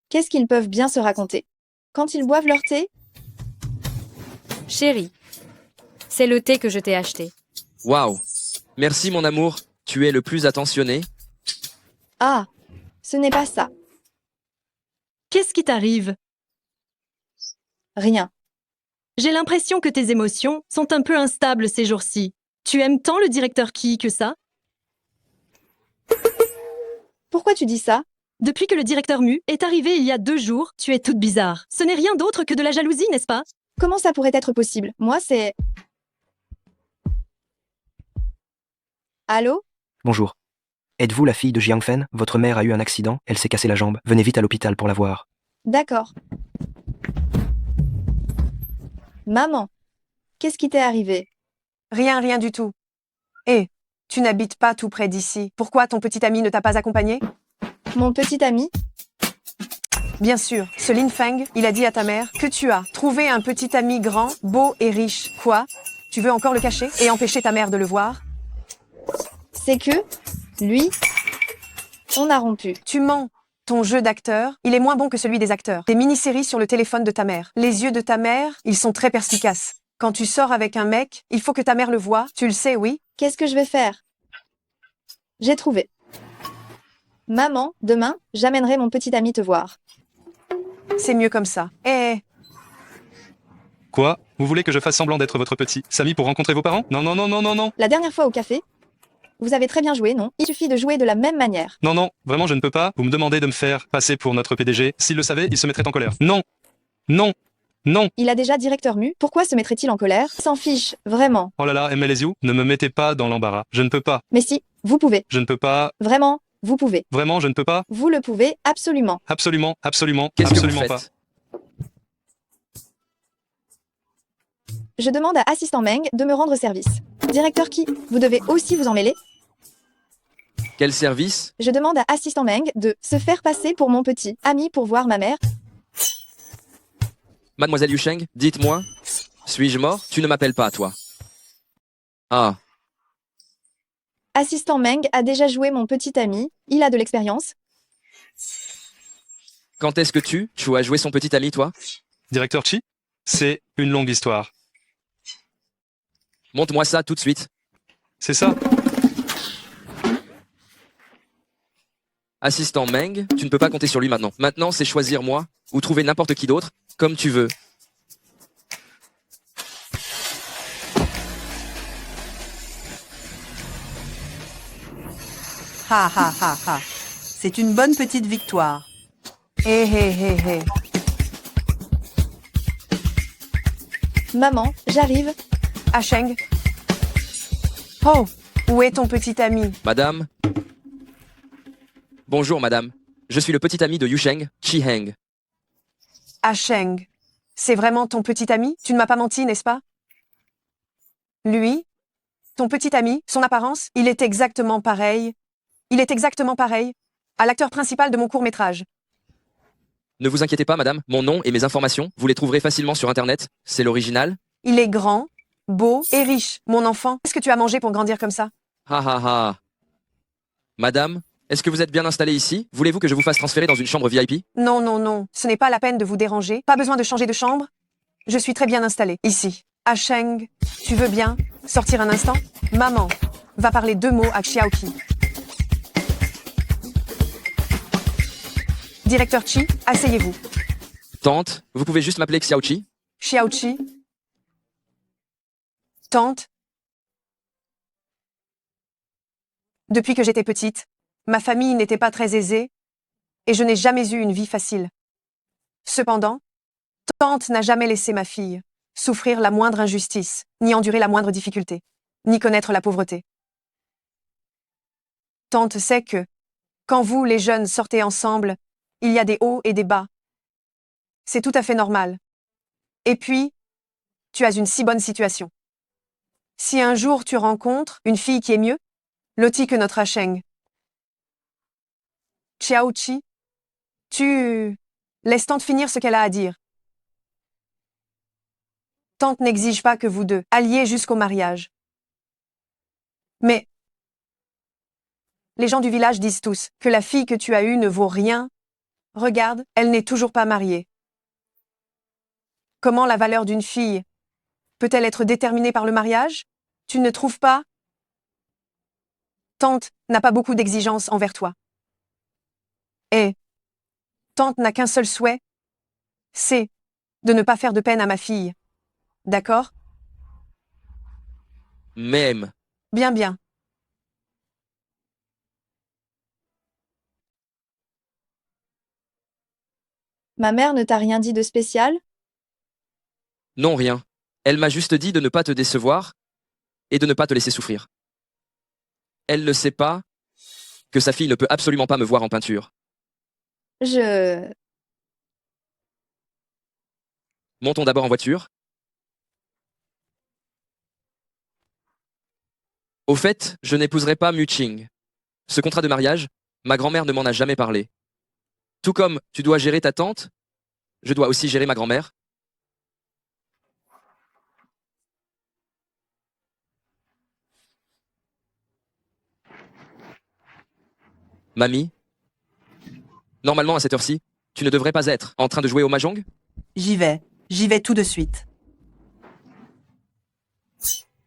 Qu'est-ce qu'ils peuvent bien se raconter? Quand ils boivent leur thé? Chérie, c'est le thé que je t'ai acheté. Waouh. Merci mon amour, tu es le plus attentionné. Ah, ce n'est pas ça. Qu'est-ce qui t'arrive? Rien. J'ai l'impression que tes émotions sont un peu instables ces jours-ci. Tu aimes tant le directeur Ki que ça? Pourquoi tu dis ça? Depuis que le directeur Mu est arrivé il y a 2 jours, tu es toute bizarre. Ce n'est rien d'autre que de la jalousie, n'est-ce pas? Comment ça pourrait être possible? Moi, c'est... Allô? Bonjour. Êtes-vous la fille de Jiang Fen? Votre mère a eu un accident, elle s'est cassé la jambe. Venez vite à l'hôpital pour la voir. D'accord. Maman, qu'est-ce qui t'est arrivé? Rien du tout. Hé, tu n'habites pas tout près d'ici. Pourquoi ton petit ami ne t'a pas accompagné? Mon petit ami? Bien sûr, ce Lin Feng, il a dit à ta mère que tu as trouvé un petit ami grand, beau et riche. Quoi? Tu veux encore le cacher et empêcher ta mère de le voir? C'est que, lui, on a rompu. Tu mens. Ton jeu d'acteur, il est moins bon que celui des acteurs. Des mini-séries sur le téléphone de ta mère. Les yeux de ta mère, ils sont très perspicaces. Quand tu sors avec un mec, il faut que ta mère le voie. Tu le sais, oui? Qu'est-ce que je vais faire? J'ai trouvé. Maman, demain, j'amènerai mon petit ami te voir. C'est mieux comme ça. Quoi? Vous voulez que je fasse semblant d'être votre petit Samy pour rencontrer vos parents? Non, non, non, non, non, non. La dernière fois au café, vous avez très bien joué, non? Il suffit de jouer de la même manière. Non, non, vraiment je ne peux pas. Vous me demandez de me faire passer pour notre PDG. S'il le savait, il se mettrait en colère. Non. Non. Non. Il a déjà directeur Mu, pourquoi se mettrait-il en colère? S'en fiche, vraiment. Oh là là, MLSU, ne me mettez pas dans l'embarras. Je ne peux pas. Mais si, vous pouvez. Je ne peux pas. Vraiment, vous pouvez. Vraiment, je ne peux pas. Vous le pouvez, absolument. Absolument, absolument, Qu'est-ce que vous absolument faites? pas. Je demande à Assistant Meng de me rendre service. Directeur Ki, vous devez aussi vous en mêler? Quel service? Je demande à Assistant Meng de se faire passer pour mon petit ami pour voir ma mère. Mademoiselle Yusheng, dites-moi, suis-je mort? Tu ne m'appelles pas, toi. Ah, Assistant Meng a déjà joué mon petit ami, il a de l'expérience. quand est-ce que tu as joué son petit ami, toi? Directeur Chi? C'est une longue histoire. Montre-moi ça tout de suite. C'est ça. Assistant Meng, tu ne peux pas compter sur lui maintenant. Maintenant, c'est choisir moi, ou trouver n'importe qui d'autre, comme tu veux. Ha ha ha ha. C'est une bonne petite victoire. Hé. Maman, j'arrive. Sheng. Oh, où est ton petit ami? Madame? Bonjour, madame. Je suis le petit ami de Yusheng, Chi Heng. Sheng. C'est vraiment ton petit ami? Tu ne m'as pas menti, n'est-ce pas? Lui? Ton petit ami, son apparence, il est exactement pareil. Il est exactement pareil à l'acteur principal de mon court-métrage. Ne vous inquiétez pas, madame. Mon nom et mes informations, vous les trouverez facilement sur Internet. C'est l'original. Il est grand, beau et riche. Mon enfant, qu'est-ce que tu as mangé pour grandir comme ça? Ha ha ha. Madame, est-ce que vous êtes bien installée ici? Voulez-vous que je vous fasse transférer dans une chambre VIP? Non, non, non. Ce n'est pas la peine de vous déranger. Pas besoin de changer de chambre. Je suis très bien installée. Ici. À Sheng, tu veux bien sortir un instant? Maman va parler 2 mots à Xiaoqi. Directeur Chi, asseyez-vous. Tante, vous pouvez juste m'appeler Xiaoqi? Xiaoqi. Tante. Depuis que j'étais petite, ma famille n'était pas très aisée et je n'ai jamais eu une vie facile. Cependant, tante n'a jamais laissé ma fille souffrir la moindre injustice, ni endurer la moindre difficulté, ni connaître la pauvreté. Tante sait que, quand vous, les jeunes, sortez ensemble, il y a des hauts et des bas. C'est tout à fait normal. Et puis, tu as une si bonne situation. Si un jour tu rencontres une fille qui est mieux, lotie que notre Asheng, Xiaoqi, tu laisses tante finir ce qu'elle a à dire. Tante n'exige pas que vous deux alliez jusqu'au mariage. Mais les gens du village disent tous que la fille que tu as eue ne vaut rien. Regarde, elle n'est toujours pas mariée. Comment la valeur d'une fille peut-elle être déterminée par le mariage? Tu ne trouves pas? Tante n'a pas beaucoup d'exigences envers toi. Et tante n'a qu'un seul souhait, c'est de ne pas faire de peine à ma fille. D'accord? Même. Bien, bien. Ma mère ne t'a rien dit de spécial? Non, rien. Elle m'a juste dit de ne pas te décevoir et de ne pas te laisser souffrir. Elle ne sait pas que sa fille ne peut absolument pas me voir en peinture. Montons d'abord en voiture. Au fait, je n'épouserai pas Mu Qing. Ce contrat de mariage, ma grand-mère ne m'en a jamais parlé. Tout comme tu dois gérer ta tante, je dois aussi gérer ma grand-mère. Mamie, normalement à cette heure-ci, tu ne devrais pas être en train de jouer au mahjong? J'y vais tout de suite.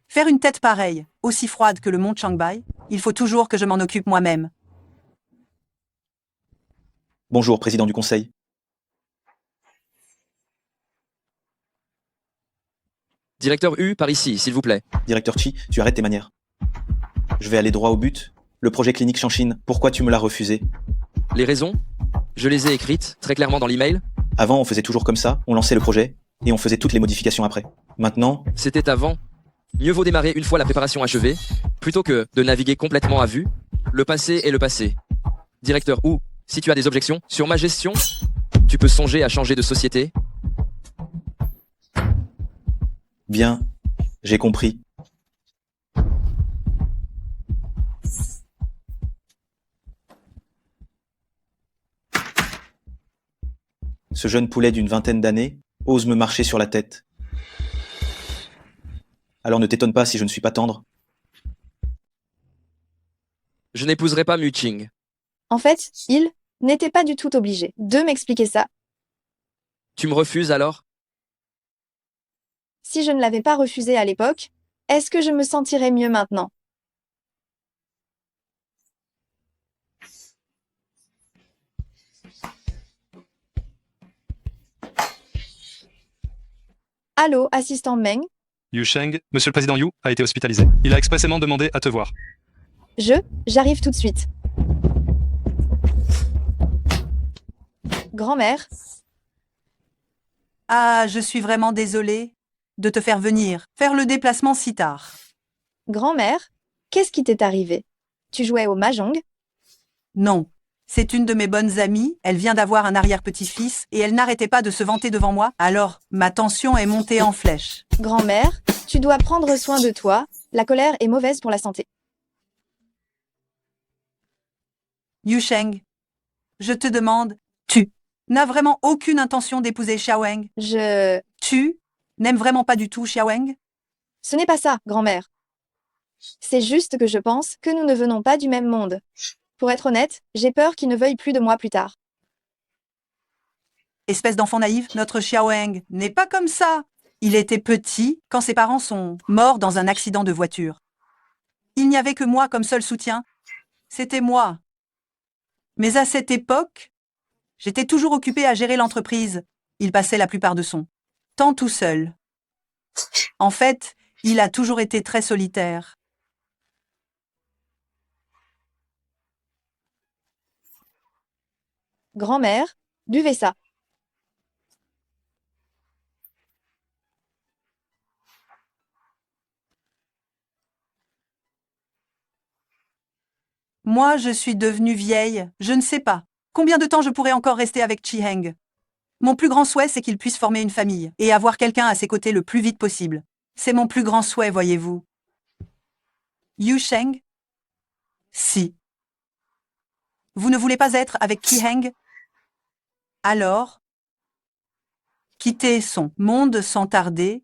Faire une tête pareille, aussi froide que le mont Changbai, il faut toujours que je m'en occupe moi-même. Bonjour, président du conseil. Directeur U, par ici, s'il vous plaît. Directeur Chi, tu arrêtes tes manières. Je vais aller droit au but. Le projet clinique Shanshin, pourquoi tu me l'as refusé? Les raisons? Je les ai écrites très clairement dans l'email. Avant, on faisait toujours comme ça, on lançait le projet, et on faisait toutes les modifications après. Maintenant... C'était avant. Mieux vaut démarrer une fois la préparation achevée, plutôt que de naviguer complètement à vue. Le passé est le passé. Directeur U, si tu as des objections sur ma gestion, tu peux songer à changer de société. Bien, j'ai compris. Ce jeune poulet d'une vingtaine d'années ose me marcher sur la tête. Alors ne t'étonne pas si je ne suis pas tendre. Je n'épouserai pas Mu Qing. En fait, il n'était pas du tout obligé de m'expliquer ça. Tu me refuses alors? Si je ne l'avais pas refusé à l'époque, est-ce que je me sentirais mieux maintenant? Allô, assistant Meng? Yu Sheng, monsieur le président Yu, a été hospitalisé. Il a expressément demandé à te voir. J'arrive tout de suite. Grand-mère? Ah, je suis vraiment désolée de te faire venir, faire le déplacement si tard. Grand-mère? Qu'est-ce qui t'est arrivé? Tu jouais au mahjong? Non. C'est une de mes bonnes amies, elle vient d'avoir un arrière-petit-fils et elle n'arrêtait pas de se vanter devant moi, alors ma tension est montée en flèche. Grand-mère, tu dois prendre soin de toi, la colère est mauvaise pour la santé. Yu Sheng, je te demande, tu n'as vraiment aucune intention d'épouser Xiaoweng? Tu n'aimes vraiment pas du tout Xiaoweng? Ce n'est pas ça, grand-mère. C'est juste que je pense que nous ne venons pas du même monde. Pour être honnête, j'ai peur qu'il ne veuille plus de moi plus tard. Espèce d'enfant naïf, notre Xiaoheng n'est pas comme ça. Il était petit quand ses parents sont morts dans un accident de voiture. Il n'y avait que moi comme seul soutien. C'était moi. Mais à cette époque, j'étais toujours occupée à gérer l'entreprise. Il passait la plupart de son temps tout seul. En fait, il a toujours été très solitaire. Grand-mère, buvez ça. Moi, je suis devenue vieille. Je ne sais pas. Combien de temps je pourrais encore rester avec Chi Heng? Mon plus grand souhait, c'est qu'il puisse former une famille et avoir quelqu'un à ses côtés le plus vite possible. C'est mon plus grand souhait, voyez-vous. Yu Sheng? Si. Vous ne voulez pas être avec Ki Heng? Alors, quittez son monde sans tarder.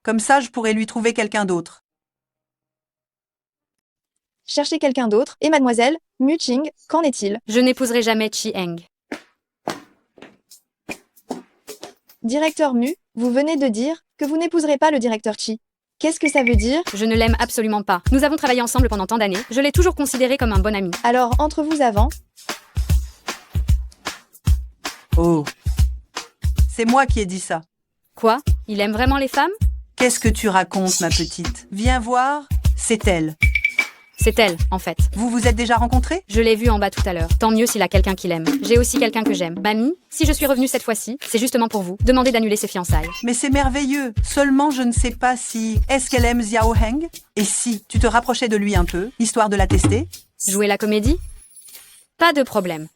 Comme ça, je pourrais lui trouver quelqu'un d'autre. Cherchez quelqu'un d'autre. Et mademoiselle, Mu Qing, qu'en est-il? Je n'épouserai jamais Chi Heng. Directeur Mu, vous venez de dire que vous n'épouserez pas le directeur Chi. Qu'est-ce que ça veut dire? Je ne l'aime absolument pas. Nous avons travaillé ensemble pendant tant d'années. Je l'ai toujours considéré comme un bon ami. Alors, entre vous avant? Oh. C'est moi qui ai dit ça. Quoi? Il aime vraiment les femmes? Qu'est-ce que tu racontes, ma petite? Viens voir, c'est elle. C'est elle, en fait. Vous vous êtes déjà rencontrés? Je l'ai vue en bas tout à l'heure. Tant mieux s'il a quelqu'un qu'il aime. J'ai aussi quelqu'un que j'aime. Mamie, si je suis revenue cette fois-ci, c'est justement pour vous. Demandez d'annuler ses fiançailles. Mais c'est merveilleux. Seulement, je ne sais pas si... Est-ce qu'elle aime Xiao Heng? Et si tu te rapprochais de lui un peu, histoire de la tester? Jouer la comédie? Pas de problème.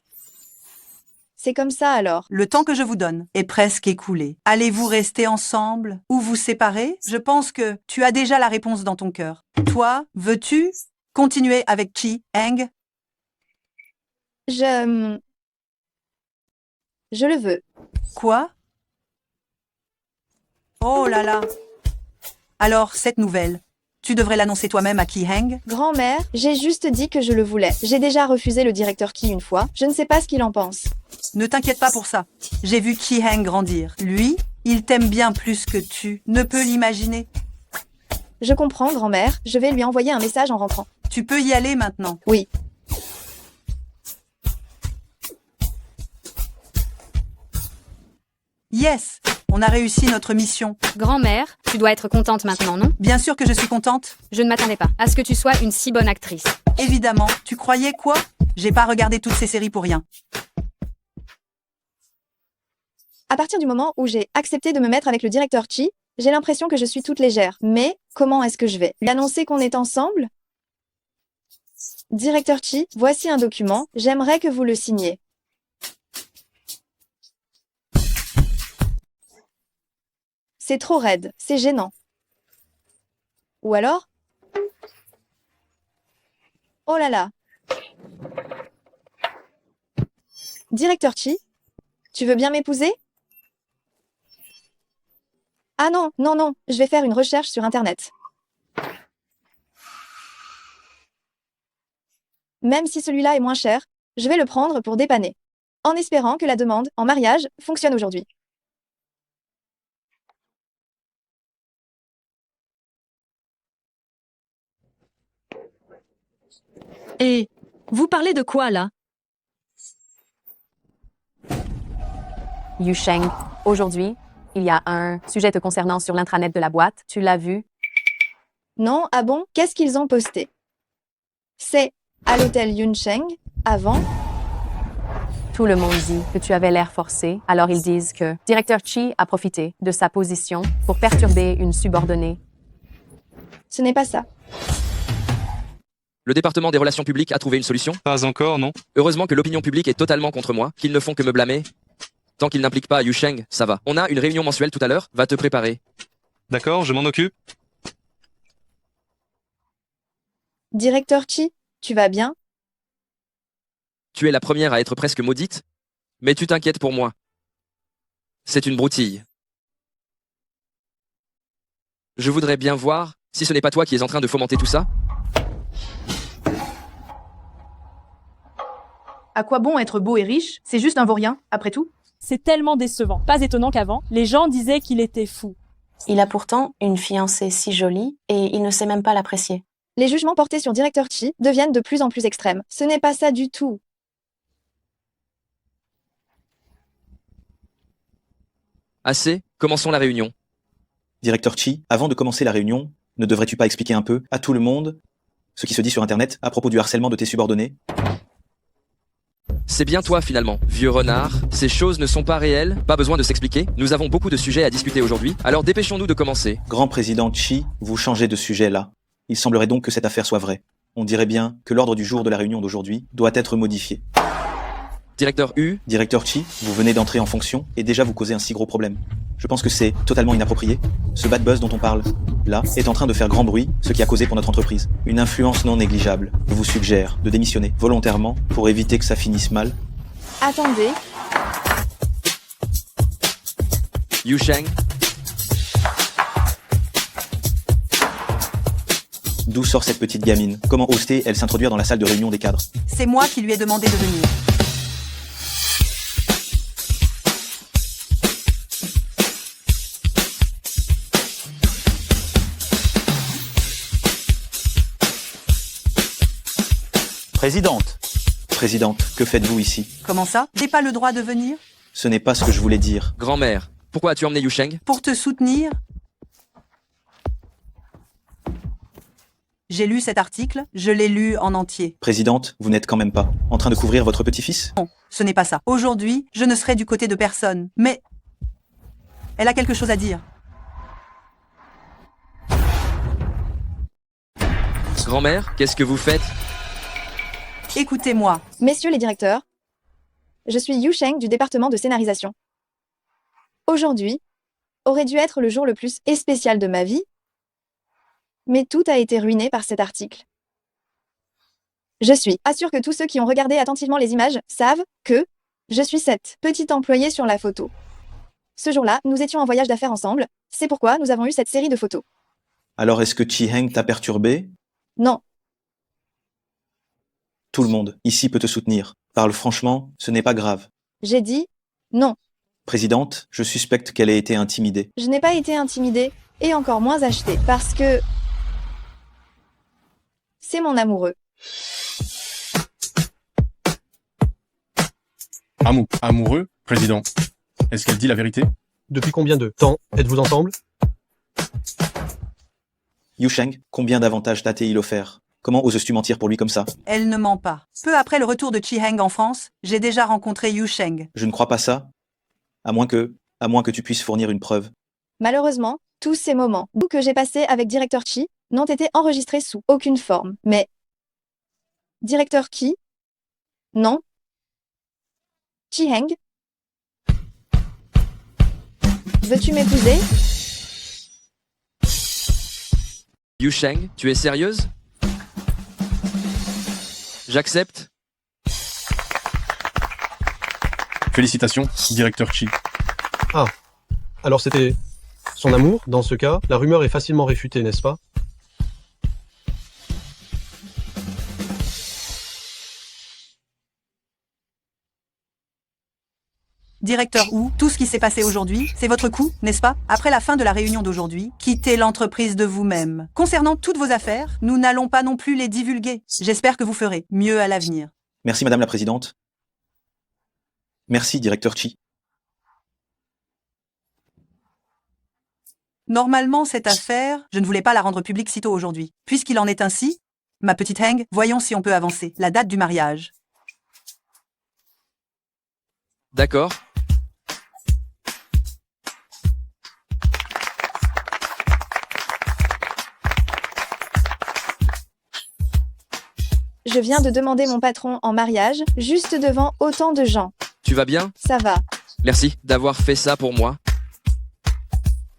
C'est comme ça alors. Le temps que je vous donne est presque écoulé. Allez-vous rester ensemble ou vous séparer? Je pense que tu as déjà la réponse dans ton cœur. Toi, veux-tu continuer avec Chi Heng? Je le veux. Quoi? Oh là là. Alors, cette nouvelle, tu devrais l'annoncer toi-même à Ki Heng? Grand-mère, j'ai juste dit que je le voulais. J'ai déjà refusé le directeur Ki une fois. Je ne sais pas ce qu'il en pense. Ne t'inquiète pas pour ça. J'ai vu Ki Heng grandir. Lui, il t'aime bien plus que tu ne peux l'imaginer. Je comprends, grand-mère. Je vais lui envoyer un message en rentrant. Tu peux y aller maintenant. Oui. Yes! On a réussi notre mission. Grand-mère, tu dois être contente maintenant, non? Bien sûr que je suis contente. Je ne m'attendais pas à ce que tu sois une si bonne actrice. Évidemment. Tu croyais quoi? J'ai pas regardé toutes ces séries pour rien. À partir du moment où j'ai accepté de me mettre avec le directeur Chi, j'ai l'impression que je suis toute légère. Mais comment est-ce que je vais lui annoncer qu'on est ensemble? Directeur Chi, voici un document. J'aimerais que vous le signiez. C'est trop raide, c'est gênant. Ou alors? Oh là là. Directeur Chi, tu veux bien m'épouser? Ah non, non, non, je vais faire une recherche sur Internet. Même si celui-là est moins cher, je vais le prendre pour dépanner. En espérant que la demande en mariage fonctionne aujourd'hui. Et vous parlez de quoi là? Yu Sheng, aujourd'hui, il y a un sujet te concernant sur l'intranet de la boîte. Tu l'as vu? Non, ah bon? Qu'est-ce qu'ils ont posté? C'est à l'hôtel Yuncheng, avant? Tout le monde dit que tu avais l'air forcé, alors ils disent que directeur Chi a profité de sa position pour perturber une subordonnée. Ce n'est pas ça. Le département des relations publiques a trouvé une solution? Pas encore, non. Heureusement que l'opinion publique est totalement contre moi, qu'ils ne font que me blâmer. Tant qu'ils n'impliquent pas Yu Sheng, ça va. On a une réunion mensuelle tout à l'heure, va te préparer. D'accord, je m'en occupe. Directeur Chi, tu vas bien? Tu es la première à être presque maudite, mais tu t'inquiètes pour moi. C'est une broutille. Je voudrais bien voir si ce n'est pas toi qui es en train de fomenter tout ça. À quoi bon être beau et riche? C'est juste un vaurien, après tout. C'est tellement décevant. Pas étonnant qu'avant, les gens disaient qu'il était fou. Il a pourtant une fiancée si jolie et il ne sait même pas l'apprécier. Les jugements portés sur Directeur Chi deviennent de plus en plus extrêmes. Ce n'est pas ça du tout. Assez, commençons la réunion. Directeur Chi, avant de commencer la réunion, ne devrais-tu pas expliquer un peu à tout le monde ce qui se dit sur Internet à propos du harcèlement de tes subordonnés? C'est bien toi finalement, vieux renard. Ces choses ne sont pas réelles, pas besoin de s'expliquer. Nous avons beaucoup de sujets à discuter aujourd'hui, alors dépêchons-nous de commencer. Grand président Chi, vous changez de sujet là. Il semblerait donc que cette affaire soit vraie. On dirait bien que l'ordre du jour de la réunion d'aujourd'hui doit être modifié. Directeur U, Directeur Chi, vous venez d'entrer en fonction et déjà vous causez un si gros problème. Je pense que c'est totalement inapproprié. Ce bad buzz dont on parle, là, est en train de faire grand bruit, ce qui a causé pour notre entreprise. Une influence non négligeable. Je vous suggère de démissionner volontairement pour éviter que ça finisse mal. Attendez, Yu Sheng, D'où sort cette petite gamine? Comment ose-t-elle s'introduire dans la salle de réunion des cadres? C'est moi qui lui ai demandé de venir. Présidente, que faites-vous ici? Comment ça? J'ai pas le droit de venir? Ce n'est pas ce que je voulais dire. grand-mère, pourquoi as-tu emmené Yu Sheng? Pour te soutenir? J'ai lu cet article, je l'ai lu en entier. Présidente, vous n'êtes quand même pas en train de couvrir votre petit-fils? Non, ce n'est pas ça. Aujourd'hui, je ne serai du côté de personne, mais elle a quelque chose à dire. Grand-mère, qu'est-ce que vous faites? Écoutez-moi. messieurs les directeurs, je suis Yu Sheng du département de scénarisation. Aujourd'hui aurait dû être le jour le plus spécial de ma vie, mais tout a été ruiné par cet article. Je suis assure que tous ceux qui ont regardé attentivement les images savent que je suis cette petite employée sur la photo. Ce jour-là, nous étions en voyage d'affaires ensemble, c'est pourquoi nous avons eu cette série de photos. Alors est-ce que Chi Heng t'a perturbé? Non, Tout le monde ici peut te soutenir. Parle franchement, ce n'est pas grave. j'ai dit non. Présidente, je suspecte qu'elle ait été intimidée. Je n'ai pas été intimidée, et encore moins achetée, parce que c'est mon amoureux. Amoureux, président. Est-ce qu'elle dit la vérité? Depuis combien de temps êtes-vous ensemble? Yu Sheng, combien d'avantages t'a-t-il offert? Comment oses-tu mentir pour lui comme ça? Elle ne ment pas. Peu après le retour de Chi Heng en France, j'ai déjà rencontré Yu Sheng. Je ne crois pas ça. À moins que tu puisses fournir une preuve. Malheureusement, tous ces moments que j'ai passés avec Directeur Chi n'ont été enregistrés sous aucune forme. Mais Directeur Chi? Non. Chi Heng? Veux-tu m'épouser? Yu Sheng, tu es sérieuse? J'accepte. Félicitations, directeur Chi. Ah, alors c'était son amour, dans ce cas, la rumeur est facilement réfutée, n'est-ce pas? Directeur Wu, tout ce qui s'est passé aujourd'hui, c'est votre coup, n'est-ce pas? Après la fin de la réunion d'aujourd'hui, quittez l'entreprise de vous-même. Concernant toutes vos affaires, nous n'allons pas non plus les divulguer. J'espère que vous ferez mieux à l'avenir. Merci Madame la Présidente. Merci, directeur Chi. Normalement, cette affaire, je ne voulais pas la rendre publique sitôt aujourd'hui. Puisqu'il en est ainsi, ma petite Heng, voyons si on peut avancer. La date du mariage. D'accord. Je viens de demander mon patron en mariage, juste devant autant de gens. Tu vas bien? Ça va. Merci d'avoir fait ça pour moi.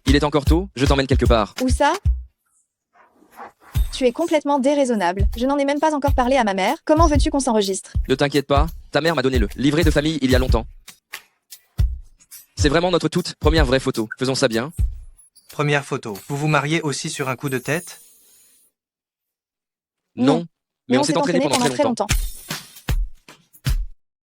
Il est encore tôt, je t'emmène quelque part. Où ça? Tu es complètement déraisonnable. Je n'en ai même pas encore parlé à ma mère. Comment veux-tu qu'on s'enregistre? Ne t'inquiète pas, ta mère m'a donné le livret de famille il y a longtemps. C'est vraiment notre toute première vraie photo. Faisons ça bien. Première photo. Vous vous mariez aussi sur un coup de tête? Non. Mais on s'est entraîné pendant très longtemps.